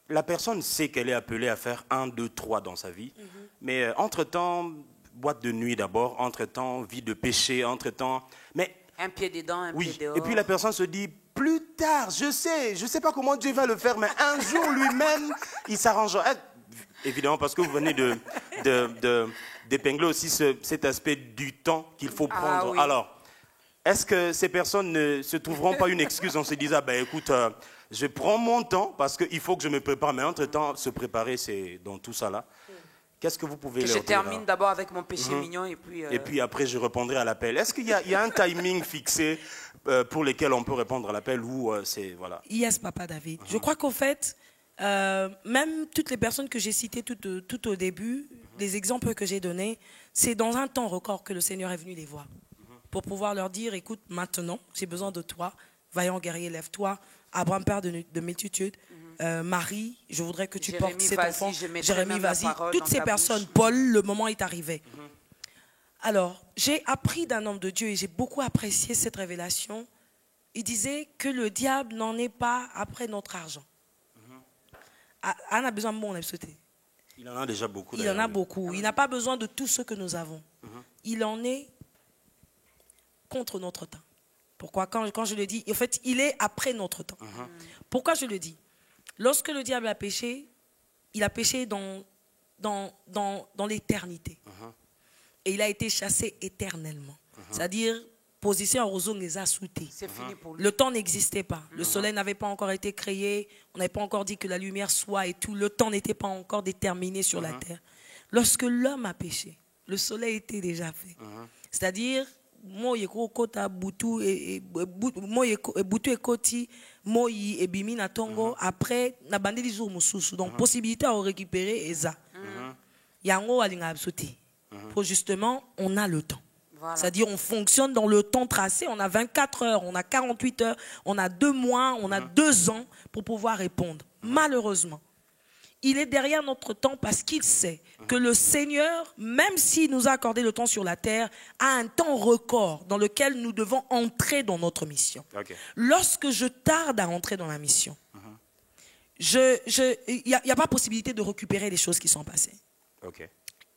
La personne sait qu'elle est appelée à faire 1, 2, 3 dans sa vie. Mais entre-temps, boîte de nuit d'abord, entre-temps, vie de péché, entre-temps... Mais, un pied dedans, un pied dehors. Et puis la personne se dit, plus tard, je sais pas comment Dieu va le faire, mais un jour lui-même, il s'arrangera. Évidemment, parce que vous venez d'épingler aussi cet aspect du temps qu'il faut prendre. Ah, oui. Alors, est-ce que ces personnes ne se trouveront pas une excuse en se disant, écoute... je prends mon temps parce qu'il faut que je me prépare. Mais entre-temps, se préparer, c'est dans tout ça là. Qu'est-ce que vous pouvez leur dire? Je termine d'abord avec mon péché mignon et puis... Et puis après, je répondrai à l'appel. Est-ce qu'il y a un timing fixé pour lequel on peut répondre à l'appel ou c'est... Voilà. Yes, Papa David. Je crois qu'au fait, même toutes les personnes que j'ai citées tout au début, les exemples que j'ai donnés, c'est dans un temps record que le Seigneur est venu les voir. Pour pouvoir leur dire, écoute, maintenant, j'ai besoin de toi. Vaillant guerrier, lève-toi. Abraham, père de multitude, Marie, je voudrais que tu Jérémie, portes cet vas-y, enfant. je mettrai Jérémie, même la vas-y. parole Toutes dans ces ta personnes, bouche. Paul, le moment est arrivé. Alors, j'ai appris d'un homme de Dieu et j'ai beaucoup apprécié cette révélation. Il disait que le diable n'en est pas après notre argent. On a besoin de bon, on a sauté. Il en a déjà beaucoup. Il en a beaucoup. Il n'a pas besoin de tout ce que nous avons. Il en est contre notre temps. Pourquoi? Quand je le dis, en fait, il est après notre temps. Pourquoi je le dis? Lorsque le diable a péché, il a péché dans l'éternité. Et il a été chassé éternellement. C'est-à-dire, position en ozone les a sautés. C'est fini pour lui. Le temps n'existait pas. Le soleil n'avait pas encore été créé. On n'avait pas encore dit que la lumière soit et tout. Le temps n'était pas encore déterminé sur la terre. Lorsque l'homme a péché, le soleil était déjà fait. C'est-à-dire, moi kota butu et koti moi et bimi na tongo après na bandi di jour mususu. Donc possibilité à récupérer eza. Yango alinga absoti. Pour justement, on a le temps. Voilà. C'est-à-dire, on fonctionne dans le temps tracé. On a 24 heures, on a 48 heures, on a 2 mois, on a 2 ans pour pouvoir répondre. Malheureusement, il est derrière notre temps parce qu'il sait que le Seigneur, même s'il nous a accordé le temps sur la terre, a un temps record dans lequel nous devons entrer dans notre mission. Okay. Lorsque je tarde à entrer dans la mission, il n'y a pas possibilité de récupérer les choses qui sont passées. Okay.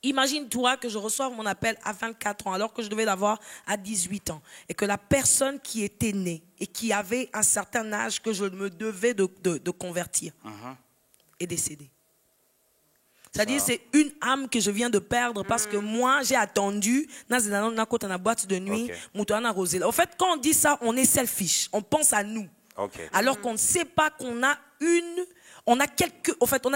Imagine-toi que je reçoive mon appel à 24 ans alors que je devais l'avoir à 18 ans et que la personne qui était née et qui avait un certain âge que je me devais de convertir est décédée. C'est-à-dire c'est une âme que je viens de perdre parce que moi j'ai attendu dans la boîte de nuit. En fait, quand on dit ça, on est selfish, on pense à nous. Okay. Alors qu'on ne sait pas qu'on a on a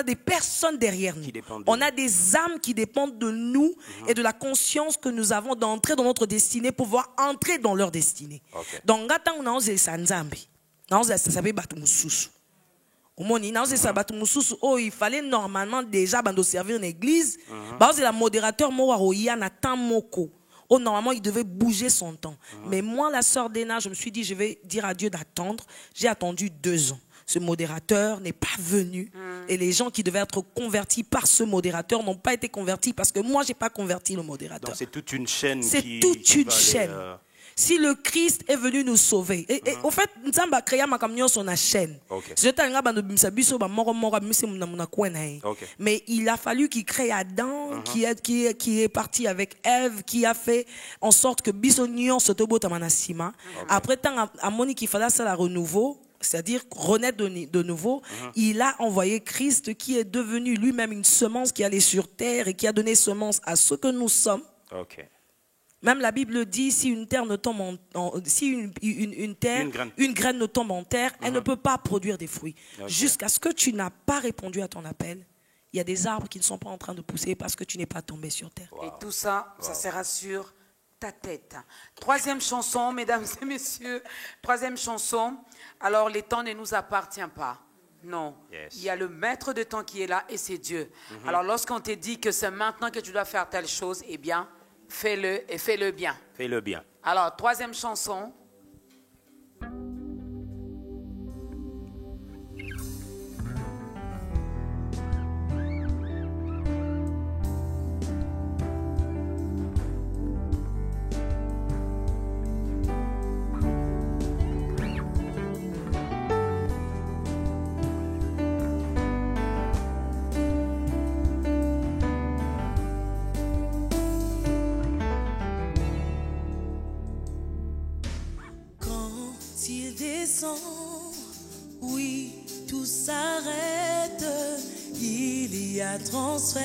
des personnes derrière nous. On a des âmes qui dépendent de nous et de la conscience que nous avons d'entrer dans notre destinée pour pouvoir entrer dans leur destinée. Okay. Donc, il fallait normalement déjà servir une église. La modérateur normalement, il devait bouger son temps. Mais moi, la sœur Dena, je me suis dit, je vais dire à Dieu d'attendre. J'ai attendu 2 ans. Ce modérateur n'est pas venu. Et les gens qui devaient être convertis par ce modérateur n'ont pas été convertis parce que moi, je n'ai pas converti le modérateur. Donc, c'est toute une chaîne. C'est toute une chaîne. Si le Christ est venu nous sauver, et au fait, nous avons créé ma camion sur la chaîne. Mais il a fallu qu'il crée Adam, qui est parti avec Ève, qui a fait en sorte que Bisognon se tobo tamanasima. Après, tant à Monique, il fallait ça la renouveau. C'est-à-dire renaître de nouveau, il a envoyé Christ qui est devenu lui-même une semence qui allait sur terre et qui a donné semence à ce que nous sommes. Okay. Même la Bible dit, si une terre ne tombe une graine ne tombe en terre, elle ne peut pas produire des fruits. Okay. Jusqu'à ce que tu n'as pas répondu à ton appel, il y a des arbres qui ne sont pas en train de pousser parce que tu n'es pas tombé sur terre. Wow. Et tout ça, ça sera sur ta tête. 3e chanson, mesdames et messieurs. 3e chanson. Alors, les temps ne nous appartiennent pas. Non. Yes. Il y a le maître de temps qui est là et c'est Dieu. Alors, lorsqu'on te dit que c'est maintenant que tu dois faire telle chose, eh bien, fais-le et fais-le bien. Fais-le bien. Alors, 3e chanson. Oui, tout s'arrête, il y a transfert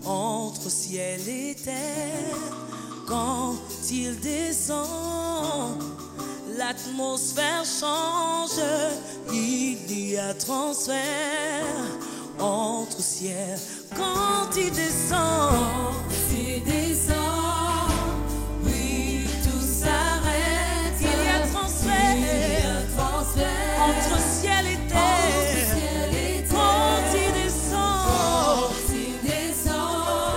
entre ciel et terre. Quand il descend, l'atmosphère change, il y a transfert entre ciel. Quand il descend, oui, tout s'arrête, il y a transfert entre ciel et terre. Quand il descend,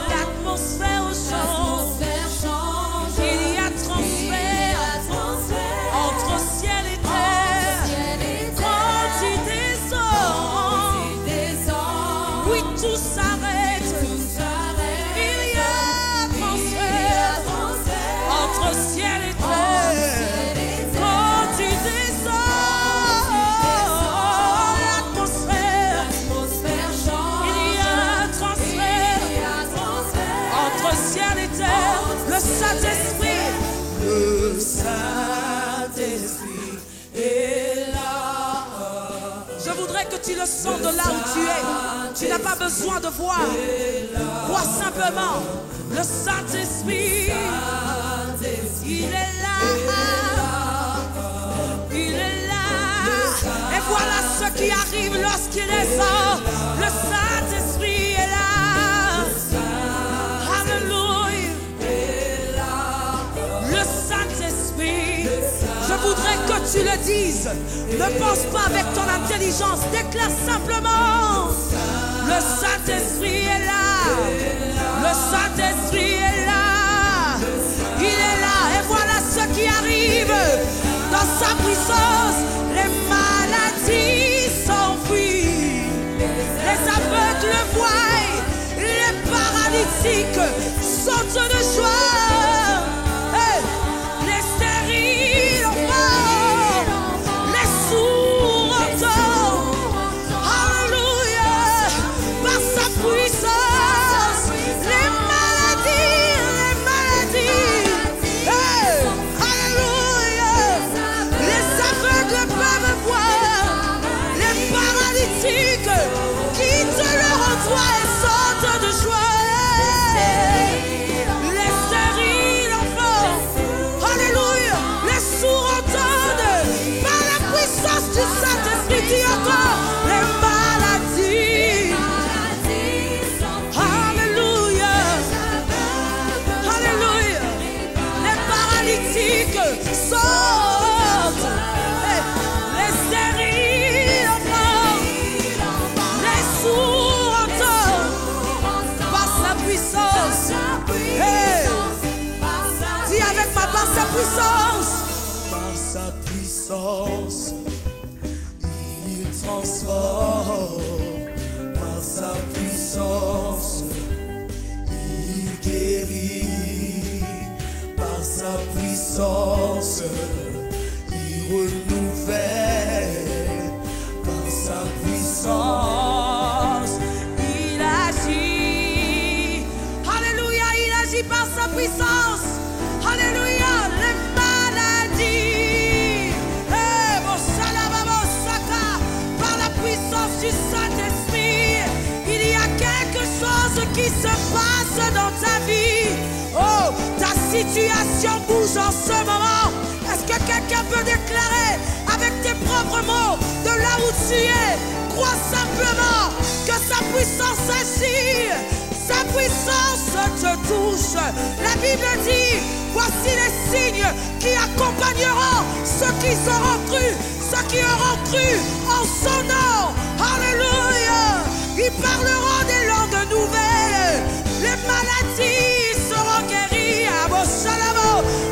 l'atmosphère change, il y a transfert entre ciel et terre. Quand il descend, le son de là où tu es. Tu n'as pas besoin de voir. Vois simplement le Saint-Esprit. Il est là. Il est là. Et voilà ce qui arrive lorsqu'il est là. Le Saint-Esprit est là. Alléluia. Le Saint-Esprit. Je voudrais que tu le dises. Ne pense pas avec ton intelligence. Déclare simplement. Le Saint-Esprit est là. Le Saint-Esprit est là. Il est là. Et voilà ce qui arrive. Dans sa puissance, les maladies s'enfuient. Les aveugles voient. Les paralytiques sautent de joie. Hey. Les stériles entendent. Les sourds entendent. Alléluia. Par sa puissance, les maladies. Hey. Alléluia. Les aveugles peuvent voir. Les paralytiques quittent leur endroit et sautent de joie. Les stériles entendent. Alléluia. Les sourds entendent. Par la puissance du Saint-Esprit qui entend. Les maladies. Alléluia. Alléluia. Les paralytiques sautent. Les stériles entendent. Les sourds entendent. Par sa puissance. Hey. Dis avec moi, par sa puissance. Par sa puissance, il transforme. Par sa puissance, il guérit. Par sa puissance, il renouvelle. Par sa puissance, il agit. Alléluia, il agit par sa puissance. Alléluia, les maladies. Eh, mon salama, mon saka. Par la puissance du Saint-Esprit, il y a quelque chose qui se passe dans ta vie. Oh, ta situation bouge en ce moment. Est-ce que quelqu'un peut déclarer avec tes propres mots de là où tu es? Crois simplement que sa puissance agit. Sa puissance te touche. La Bible dit, voici les signes qui accompagneront ceux qui auront cru, ceux qui auront cru en son nom. Alléluia. Ils parleront des langues nouvelles. Les maladies seront guéries.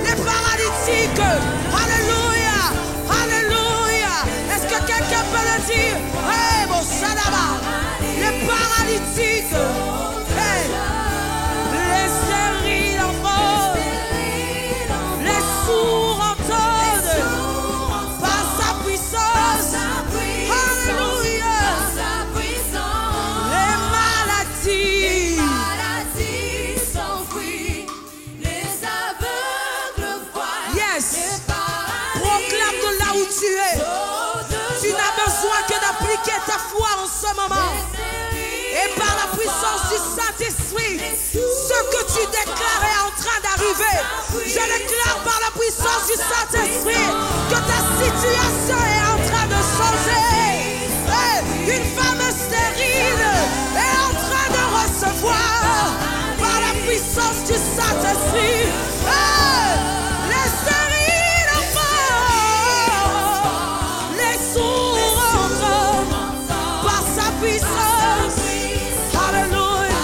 Les paralytiques. Alléluia. Alléluia. Est-ce que quelqu'un peut le dire? Hey, mon salama. Les paralytiques. Hey. Les stériles entendent. Les sourds entendent. Par sa puissance. Alléluia. Les maladies. Yes. Proclame de là où tu es. Tu n'as besoin que d'appliquer ta foi en ce moment. Et par la puissance du Saint-Esprit, ce que tu déclares est en train d'arriver. Je déclare par la puissance du Saint-Esprit que ta situation est en train de changer. Hey, une femme stérile est en train de recevoir par la puissance du Saint-Esprit. Hey, les stériles entendent. Les sourds entendent. Par sa puissance. Alléluia.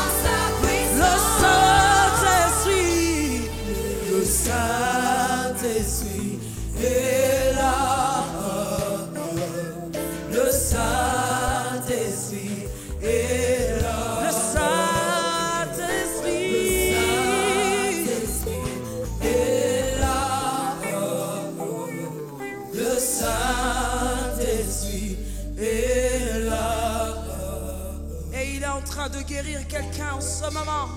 Le Saint-Esprit. Le Saint-Esprit est là. Le Saint-Esprit est là. Le Saint-Esprit est là. Le Saint-Esprit est là. Et il est en train de guérir quelqu'un en ce moment.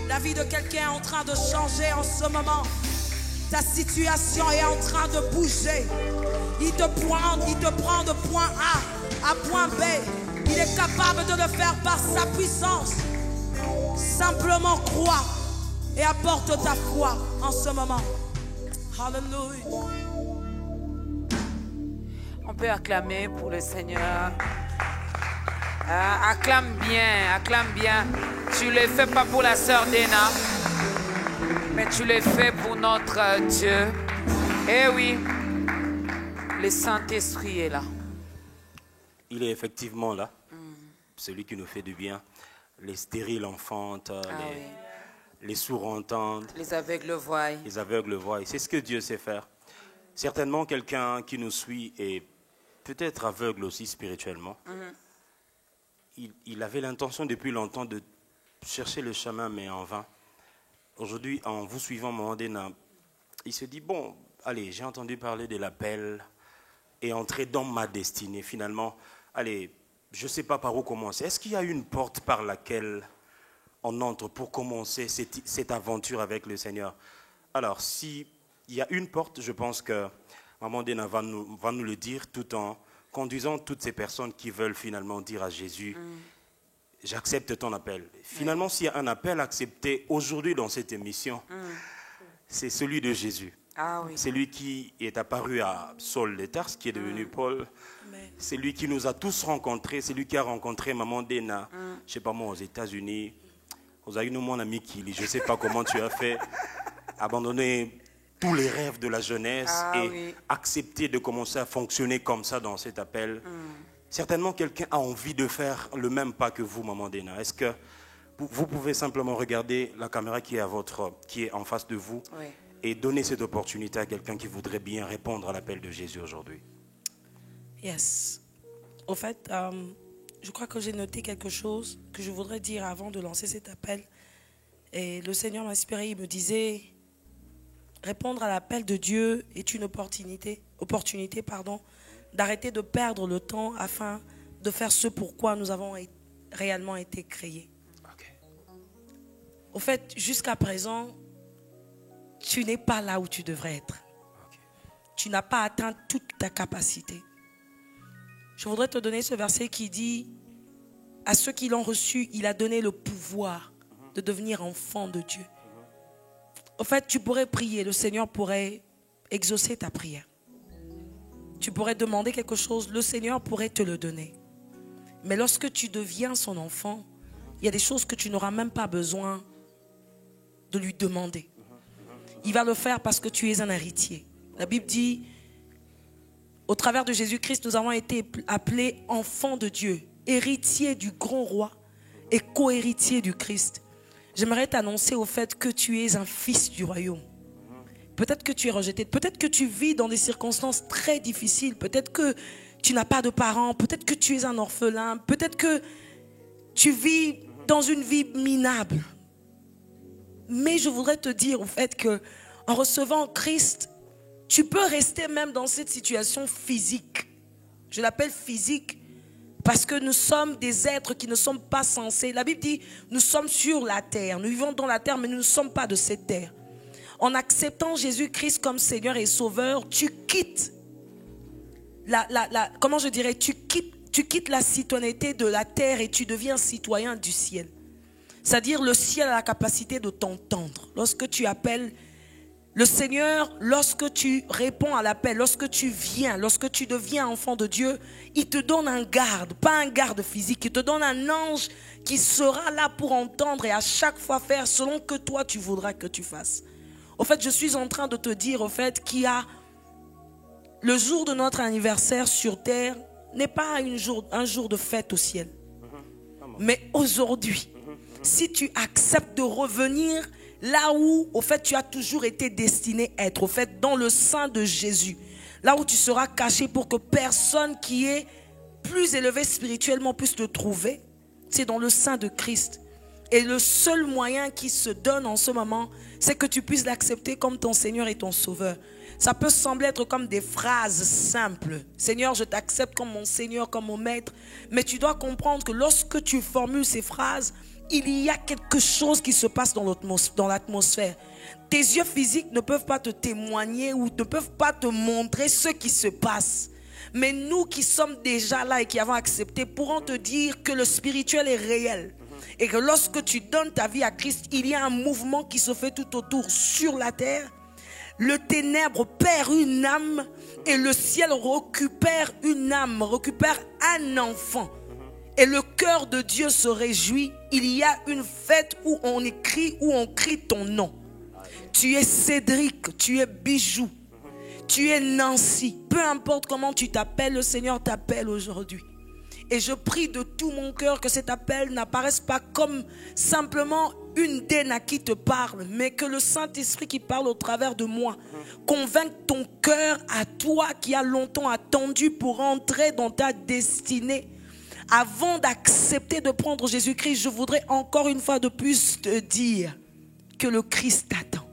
La vie de quelqu'un est en train de changer en ce moment. Ta situation est en train de bouger. Il te prend de point A à point B. Il est capable de le faire par sa puissance. Simplement crois et apporte ta foi en ce moment. Alléluia. On peut acclamer pour le Seigneur. Acclame bien, acclame bien. Tu ne le fais pas pour la sœur Dena, mais tu le fais pour notre Dieu. Eh oui, le Saint-Esprit est là. Il est effectivement là, celui qui nous fait du bien. Les stériles enfantent, les sourds entendent. Les aveugles voient. Les aveugles voient. C'est ce que Dieu sait faire. Certainement, quelqu'un qui nous suit est peut-être aveugle aussi spirituellement. Il avait l'intention depuis longtemps de chercher le chemin, mais en vain. Aujourd'hui, en vous suivant, Mandena, il se dit, bon, allez, j'ai entendu parler de l'appel et entrer dans ma destinée. Finalement, allez, je ne sais pas par où commencer. Est-ce qu'il y a une porte par laquelle on entre pour commencer cette aventure avec le Seigneur? Alors, s'il y a une porte, je pense que Maman Dena va nous le dire tout en conduisant toutes ces personnes qui veulent finalement dire à Jésus, j'accepte ton appel. Finalement, s'il y a un appel accepté aujourd'hui dans cette émission, c'est celui de Jésus. Ah oui. C'est lui qui est apparu à Saul de Tarse, qui est devenu Paul. C'est lui qui nous a tous rencontrés. C'est lui qui a rencontré Maman Dena, je ne sais pas moi, aux États-Unis. Vous avez mon ami Kili, je ne sais pas comment tu as fait. Abandonner tous les rêves de la jeunesse accepter de commencer à fonctionner comme ça dans cet appel. Certainement, quelqu'un a envie de faire le même pas que vous, Maman Dena. Est-ce que vous pouvez simplement regarder la caméra qui est en face de vous et donner cette opportunité à quelqu'un qui voudrait bien répondre à l'appel de Jésus aujourd'hui? Yes. Au fait, je crois que j'ai noté quelque chose que je voudrais dire avant de lancer cet appel. Et le Seigneur m'a inspiré, il me disait, répondre à l'appel de Dieu est une opportunité d'arrêter de perdre le temps afin de faire ce pourquoi nous avons réellement été créés. Au fait, jusqu'à présent, tu n'es pas là où tu devrais être. Tu n'as pas atteint toute ta capacité. Je voudrais te donner ce verset qui dit, à ceux qui l'ont reçu, il a donné le pouvoir de devenir enfant de Dieu. Au fait, tu pourrais prier, le Seigneur pourrait exaucer ta prière. Tu pourrais demander quelque chose, le Seigneur pourrait te le donner. Mais lorsque tu deviens son enfant, il y a des choses que tu n'auras même pas besoin de lui demander. Il va le faire parce que tu es un héritier. La Bible dit, au travers de Jésus-Christ, nous avons été appelés enfants de Dieu, héritiers du grand roi et co-héritiers du Christ. J'aimerais t'annoncer au fait que tu es un fils du royaume. Peut-être que tu es rejeté, peut-être que tu vis dans des circonstances très difficiles, peut-être que tu n'as pas de parents, peut-être que tu es un orphelin, peut-être que tu vis dans une vie minable. Mais je voudrais te dire au fait que en recevant Christ, tu peux rester même dans cette situation physique. Je l'appelle physique parce que nous sommes des êtres qui ne sommes pas censés. La Bible dit, nous sommes sur la terre. Nous vivons dans la terre, mais nous ne sommes pas de cette terre. En acceptant Jésus-Christ comme Seigneur et Sauveur, tu quittes tu quittes la citoyenneté de la terre et tu deviens citoyen du ciel. C'est-à-dire le ciel a la capacité de t'entendre. Lorsque tu appelles le Seigneur, lorsque tu réponds à l'appel, lorsque tu viens, lorsque tu deviens enfant de Dieu, il te donne un garde, pas un garde physique, il te donne un ange qui sera là pour entendre et à chaque fois faire selon que toi tu voudras que tu fasses. Au fait, je suis en train de te dire au fait qu'il y a le jour de notre anniversaire sur terre n'est pas un jour de fête au ciel. Mais aujourd'hui, si tu acceptes de revenir là où, au fait, tu as toujours été destiné à être, au fait, dans le sein de Jésus, là où tu seras caché pour que personne qui est plus élevé spirituellement puisse te trouver, c'est dans le sein de Christ. Et le seul moyen qui se donne en ce moment, c'est que tu puisses l'accepter comme ton Seigneur et ton Sauveur. Ça peut sembler être comme des phrases simples. Seigneur, je t'accepte comme mon Seigneur, comme mon Maître. Mais tu dois comprendre que lorsque tu formules ces phrases, il y a quelque chose qui se passe dans l'atmosphère. Tes yeux physiques ne peuvent pas te témoigner ou ne peuvent pas te montrer ce qui se passe. Mais nous qui sommes déjà là et qui avons accepté pourrons te dire que le spirituel est réel. Et que lorsque tu donnes ta vie à Christ, il y a un mouvement qui se fait tout autour sur la terre. Le ténèbre perd une âme et le ciel récupère une âme, récupère un enfant. Et le cœur de Dieu se réjouit. Il y a une fête où on écrit, où on crie ton nom. Tu es Cédric, tu es Bijou, tu es Nancy. Peu importe comment tu t'appelles, le Seigneur t'appelle aujourd'hui. Et je prie de tout mon cœur que cet appel n'apparaisse pas comme simplement une déne à qui te parle, mais que le Saint-Esprit qui parle au travers de moi convainque ton cœur à toi qui as longtemps attendu pour entrer dans ta destinée. Avant d'accepter de prendre Jésus-Christ, je voudrais encore une fois de plus te dire que le Christ t'attend.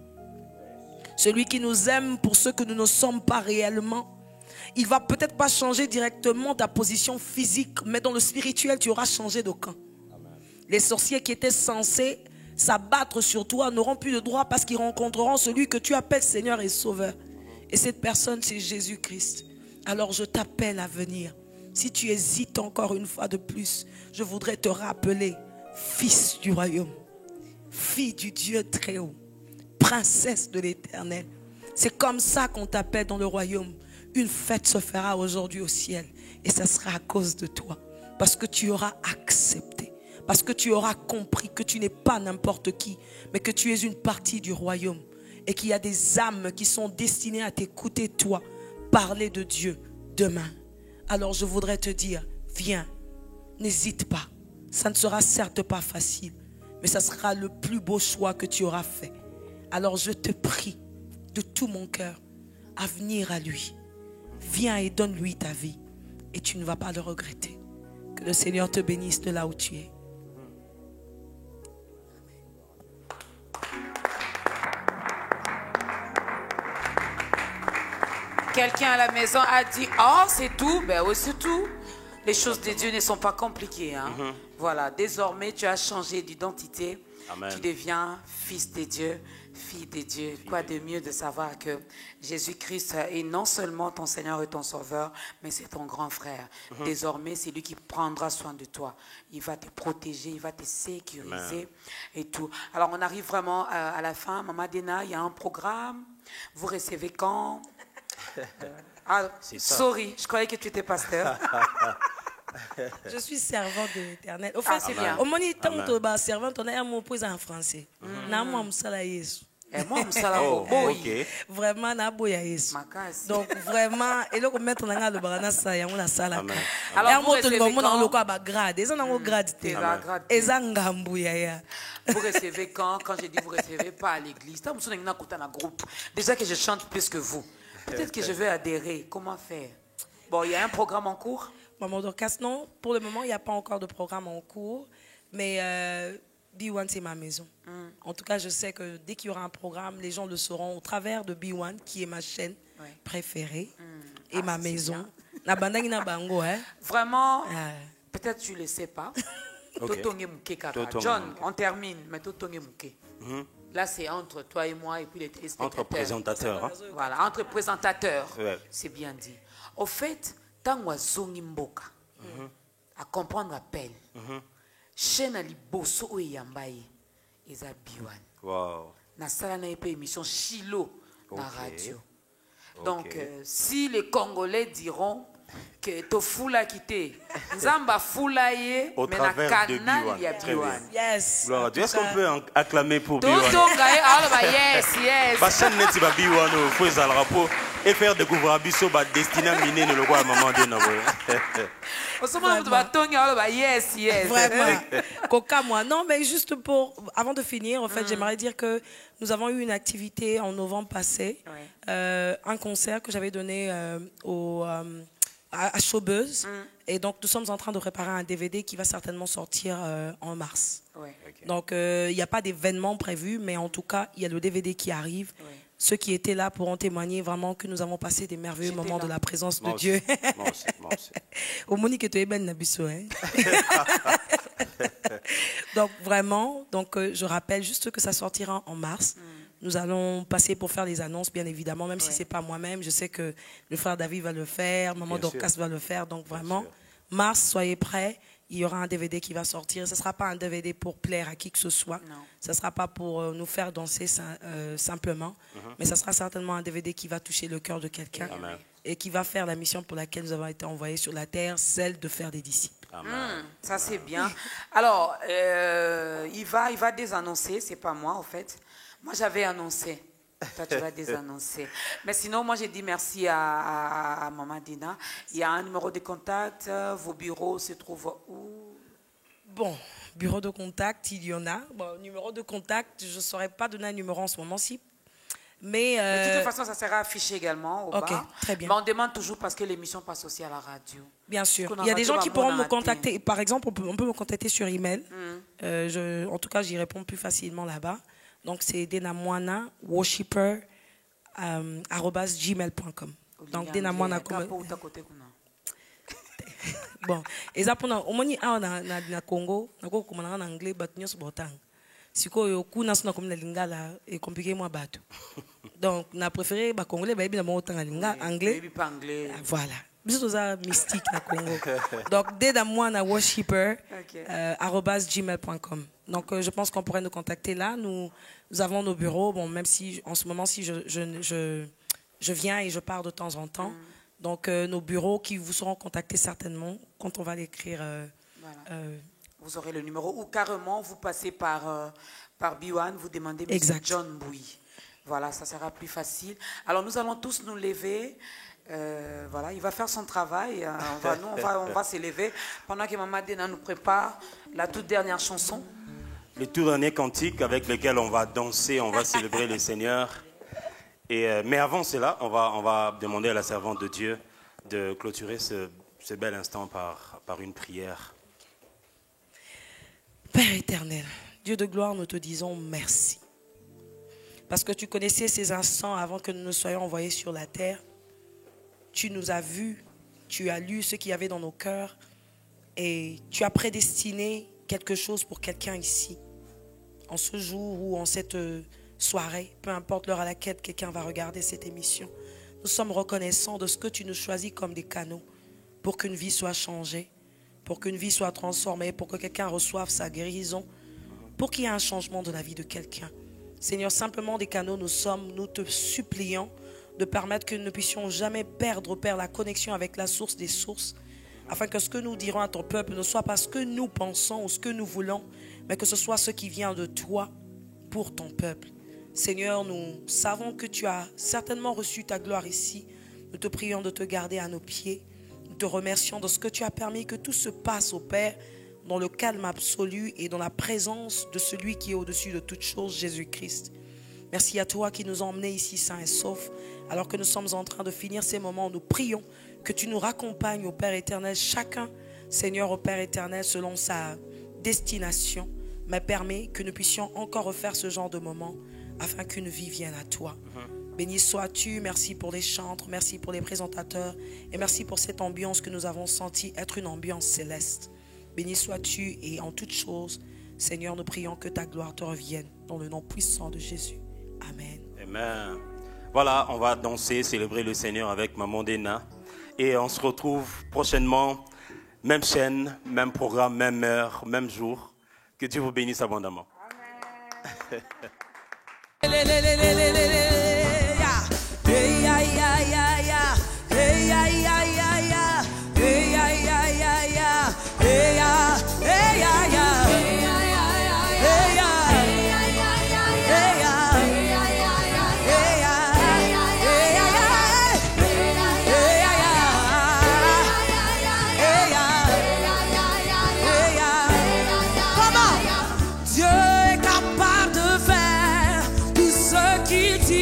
Celui qui nous aime pour ce que nous ne sommes pas réellement. Il ne va peut-être pas changer directement ta position physique, mais dans le spirituel, tu auras changé de camp. Les sorciers qui étaient censés s'abattre sur toi n'auront plus de droit parce qu'ils rencontreront celui que tu appelles Seigneur et Sauveur. Et cette personne, c'est Jésus-Christ. Alors je t'appelle à venir. Si tu hésites encore une fois de plus, je voudrais te rappeler, fils du royaume, fille du Dieu très haut, princesse de l'Éternel. C'est comme ça qu'on t'appelle dans le royaume. Une fête se fera aujourd'hui au ciel et ça sera à cause de toi. Parce que tu auras accepté. Parce que tu auras compris que tu n'es pas n'importe qui, mais que tu es une partie du royaume. Et qu'il y a des âmes qui sont destinées à t'écouter toi parler de Dieu demain. Alors je voudrais te dire, viens, n'hésite pas. Ça ne sera certes pas facile, mais ça sera le plus beau choix que tu auras fait. Alors je te prie de tout mon cœur à venir à lui. Viens et donne-lui ta vie et tu ne vas pas le regretter. Que le Seigneur te bénisse de là où tu es. Quelqu'un à la maison a dit, oh c'est tout, ben oui c'est tout. Les choses de Dieu ne sont pas compliquées. Hein? Voilà, désormais tu as changé d'identité. Amen. Tu deviens fils de Dieu, fille de Dieu. Quoi de mieux de savoir que Jésus-Christ est non seulement ton Seigneur et ton Sauveur, mais c'est ton grand frère. Désormais, c'est lui qui prendra soin de toi. Il va te protéger, il va te sécuriser et tout. Alors, on arrive vraiment à la fin. Maman Dena, il y a un programme. Vous recevez quand? Sorry, je croyais que tu étais pasteur. Je suis servante de l'Éternel. Au fait, c'est bien. Au moment où tu es servante, on a un mot en français. Moi, vraiment, donc vraiment, et là, on met on a le barana ça, y a on a ça là. Alors, vous recevez quand je dis vous recevez pas à l'église, déjà que je chante plus que vous. Peut-être que je vais adhérer. Comment faire? Bon, il y a un programme en cours? Maman Dorcas, non, pour le moment, il n'y a pas encore de programme en cours, mais B1, c'est ma maison. En tout cas, je sais que dès qu'il y aura un programme, les gens le sauront au travers de B1, qui est ma chaîne préférée, et ma maison. Vraiment, peut-être tu ne le sais pas. John, on termine, mais là, c'est entre toi et moi et puis les téléspectateurs. Entre présentateurs. Hein? Voilà, entre présentateurs, c'est bien dit. Au fait, tant que zongi mboka, à comprendre l'appel, chaîne à liboso et yambaye, ils a biwan. Wow. Na sala na épée émission Chilo na radio. Donc, si les Congolais diront que to fula quitté, Zamba fula ye, au mais na canal il y a biwan. Yes. Est-ce qu'on peut acclamer pour Tout Biwan? yes, yes. Chaîne neti ba Biwan faut les rapport et faire découvrir Abisso ba destiné miner le roi maman de Nabo. Yes, yes. Vraiment. Coca, moi. Non, mais juste avant de finir, en fait, j'aimerais dire que nous avons eu une activité en novembre passé, un concert que j'avais donné à Showbuzz. Et donc, nous sommes en train de préparer un DVD qui va certainement sortir en mars. Donc, il n'y a pas d'événement prévu, mais en tout cas, il y a le DVD qui arrive. Ceux qui étaient là pourront témoigner vraiment que nous avons passé des merveilleux moments de la présence de Dieu. Moi aussi. Au Monique et Ben Nabisso, hein. Donc vraiment, je rappelle juste que ça sortira en mars. Nous allons passer pour faire les annonces, bien évidemment, même si ce n'est pas moi-même. Je sais que le frère David va le faire, maman Dorcas va le faire. Donc vraiment, mars, soyez prêts. Il y aura un DVD qui va sortir. Ce ne sera pas un DVD pour plaire à qui que ce soit. Non. Ce ne sera pas pour nous faire danser simplement. Mais ce sera certainement un DVD qui va toucher le cœur de quelqu'un et qui va faire la mission pour laquelle nous avons été envoyés sur la terre, celle de faire des disciples. Ça, c'est bien. Alors, il va désannoncer. Ce n'est pas moi, en fait. Moi, j'avais annoncé. Toi, tu vas désannoncer. Mais sinon, moi, j'ai dit merci à Maman Dina. Il y a un numéro de contact. Vos bureaux se trouvent où? Bon, bureau de contact, il y en a. Bon, numéro de contact, je ne saurais pas donner un numéro en ce moment-ci. Mais de toute façon, ça sera affiché également au bas. Très bien. Mais on demande toujours parce que l'émission passe aussi à la radio. Bien sûr. Il y a des gens qui pourront me contacter. Par exemple, on peut me contacter sur email. En tout cas, j'y réponds plus facilement là-bas. Donc, c'est denamoana@gmail.com. Donc, denamoana bon, exactement. Au moins, na Congo, na anglais, but nyos botang. Siko kuna sona comme na lingala et compliqué moi bateau. Donc, na préféré ba congolais ba bien mo tanga linga anglais. Voilà. Bisous ça mystique na Congo. Donc, denamoana worshipper@gmail.com. Donc, je pense qu'on pourrait nous contacter là. Nous avons nos bureaux. Bon, même si en ce moment, si je viens et je pars de temps en temps. Donc, nos bureaux qui vous seront contactés certainement quand on va l'écrire. Vous aurez le numéro. Ou carrément, vous passez par Biwan, vous demandez M. John Bouy. Voilà, ça sera plus facile. Alors, nous allons tous nous lever. Voilà, il va faire son travail. On va s'élever pendant que Maman Dina nous prépare la toute dernière chanson. Le tout dernier cantique avec lequel on va danser, on va célébrer le Seigneur. Mais avant cela, on va demander à la servante de Dieu de clôturer ce bel instant par une prière. Père éternel, Dieu de gloire, nous te disons merci. Parce que tu connaissais ces instants avant que nous ne soyons envoyés sur la terre. Tu nous as vus, tu as lu ce qu'il y avait dans nos cœurs et tu as prédestiné quelque chose pour quelqu'un ici. En ce jour ou en cette soirée, peu importe l'heure à laquelle quelqu'un va regarder cette émission, nous sommes reconnaissants de ce que tu nous choisis comme des canaux pour qu'une vie soit changée, pour qu'une vie soit transformée, pour que quelqu'un reçoive sa guérison, pour qu'il y ait un changement de la vie de quelqu'un. Seigneur, simplement des canaux nous te supplions de permettre que nous ne puissions jamais perdre, Père, la connexion avec la source des sources, afin que ce que nous dirons à ton peuple ne soit pas ce que nous pensons ou ce que nous voulons, mais que ce soit ce qui vient de toi pour ton peuple. Seigneur, nous savons que tu as certainement reçu ta gloire ici. Nous te prions de te garder à nos pieds. Nous te remercions de ce que tu as permis que tout se passe, au Père, dans le calme absolu et dans la présence de celui qui est au-dessus de toutes choses, Jésus-Christ. Merci à toi qui nous a emmenés ici sains et saufs. Alors que nous sommes en train de finir ces moments, nous prions que tu nous raccompagnes, au Père éternel, chacun, Seigneur, au Père éternel, selon sa destination, mais permets que nous puissions encore refaire ce genre de moments afin qu'une vie vienne à toi. Béni sois-tu, merci pour les chantres, merci pour les présentateurs et merci pour cette ambiance que nous avons sentie être une ambiance céleste. Béni sois-tu et en toutes choses, Seigneur, nous prions que ta gloire te revienne dans le nom puissant de Jésus. Amen. Amen. Voilà, on va danser, célébrer le Seigneur avec Maman Dina et on se retrouve prochainement, même chaîne, même programme, même heure, même jour. Que Dieu vous bénisse abondamment. Dieu est capable de faire tout ce qu'il dit.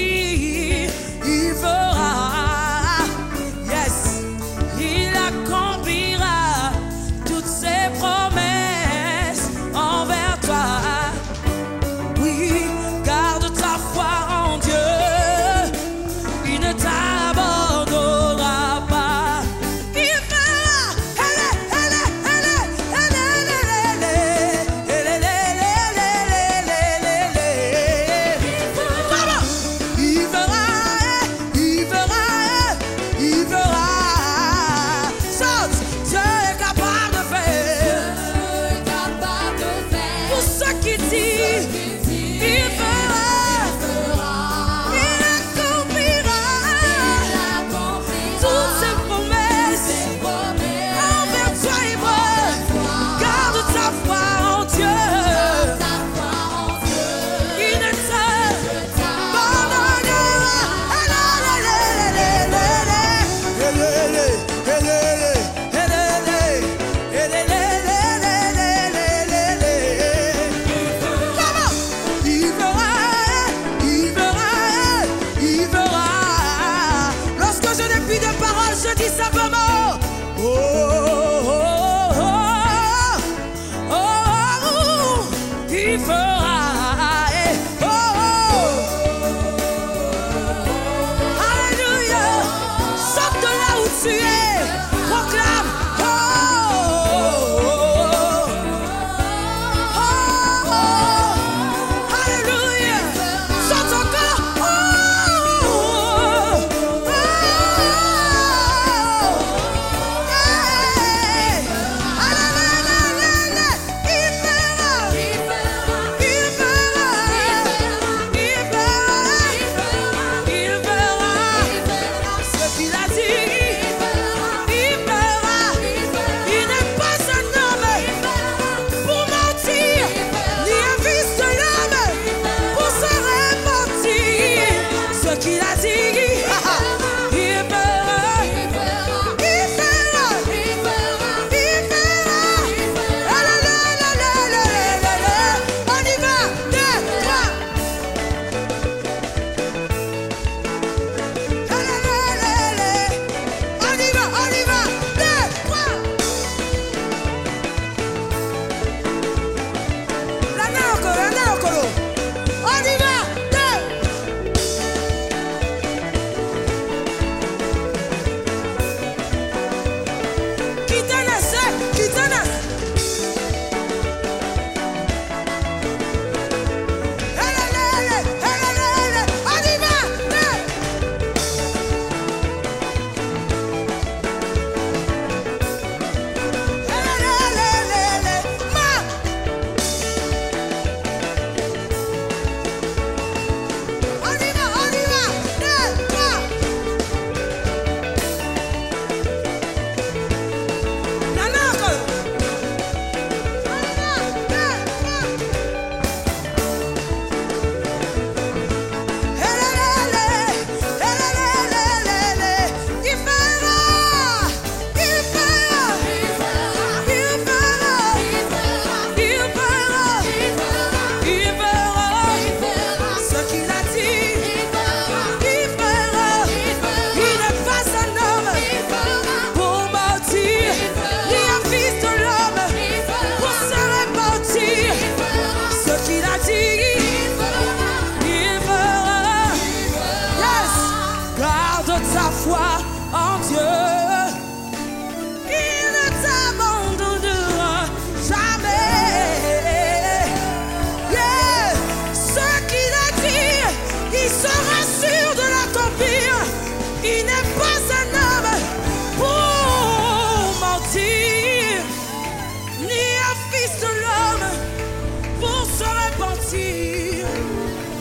simplement. Oh, oh, oh, oh, oh, il fera. Oh, oh. Alléluia. Saute de là où tu es. Proclame. Oh, oh, oh, oh, oh. Alléluia. Saute encore. Oh, oh, oh.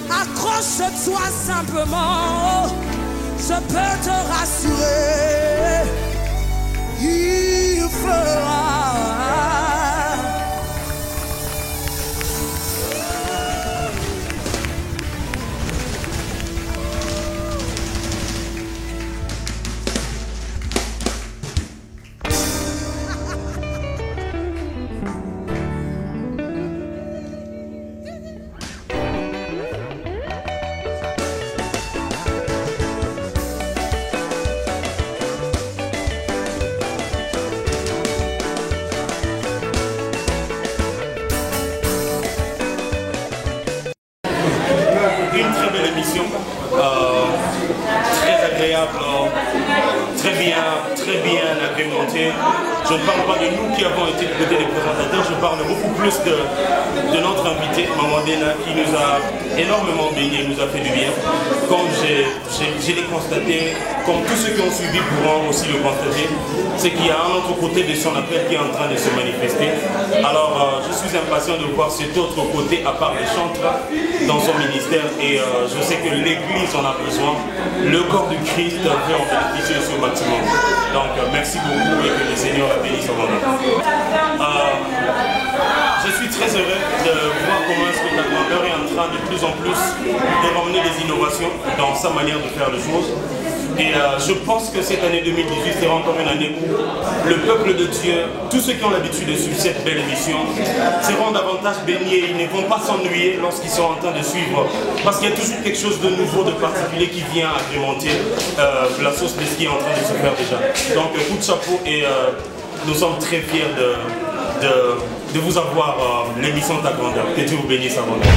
Accroche-toi simplement, je peux te rassurer, il fera. Une très belle émission, très agréable, très bien agrémentée. Je ne parle pas de nous qui avons été du côté des présentateurs, je parle beaucoup plus de notre invité, Maman Dena, qui nous a énormément baigné, nous a fait du bien. Comme je l'ai constaté, comme tous ceux qui ont suivi pourront aussi le constater, c'est qu'il y a un autre côté de son appel qui est en train de se manifester. Alors je suis impatient de voir cet autre côté à part les chantres dans son ministère et je sais que l'Église en a besoin. Le corps du Christ veut en bénéficier au maximum. Donc merci beaucoup et que le Seigneur la bénisse en moment. Je suis très heureux de voir comment est-ce que la grandeur est en train de plus en plus de ramener des innovations dans sa manière de faire les choses. Et je pense que cette année 2018 sera encore une année où le peuple de Dieu, tous ceux qui ont l'habitude de suivre cette belle émission, seront davantage baignés. Ils ne vont pas s'ennuyer lorsqu'ils sont en train de suivre. Parce qu'il y a toujours quelque chose de nouveau, de particulier qui vient agrémenter la sauce de ce qui est en train de se faire déjà. Donc coup de chapeau et nous sommes très fiers de vous avoir l'émission Ta Grandeur. Que Dieu vous bénisse abondamment.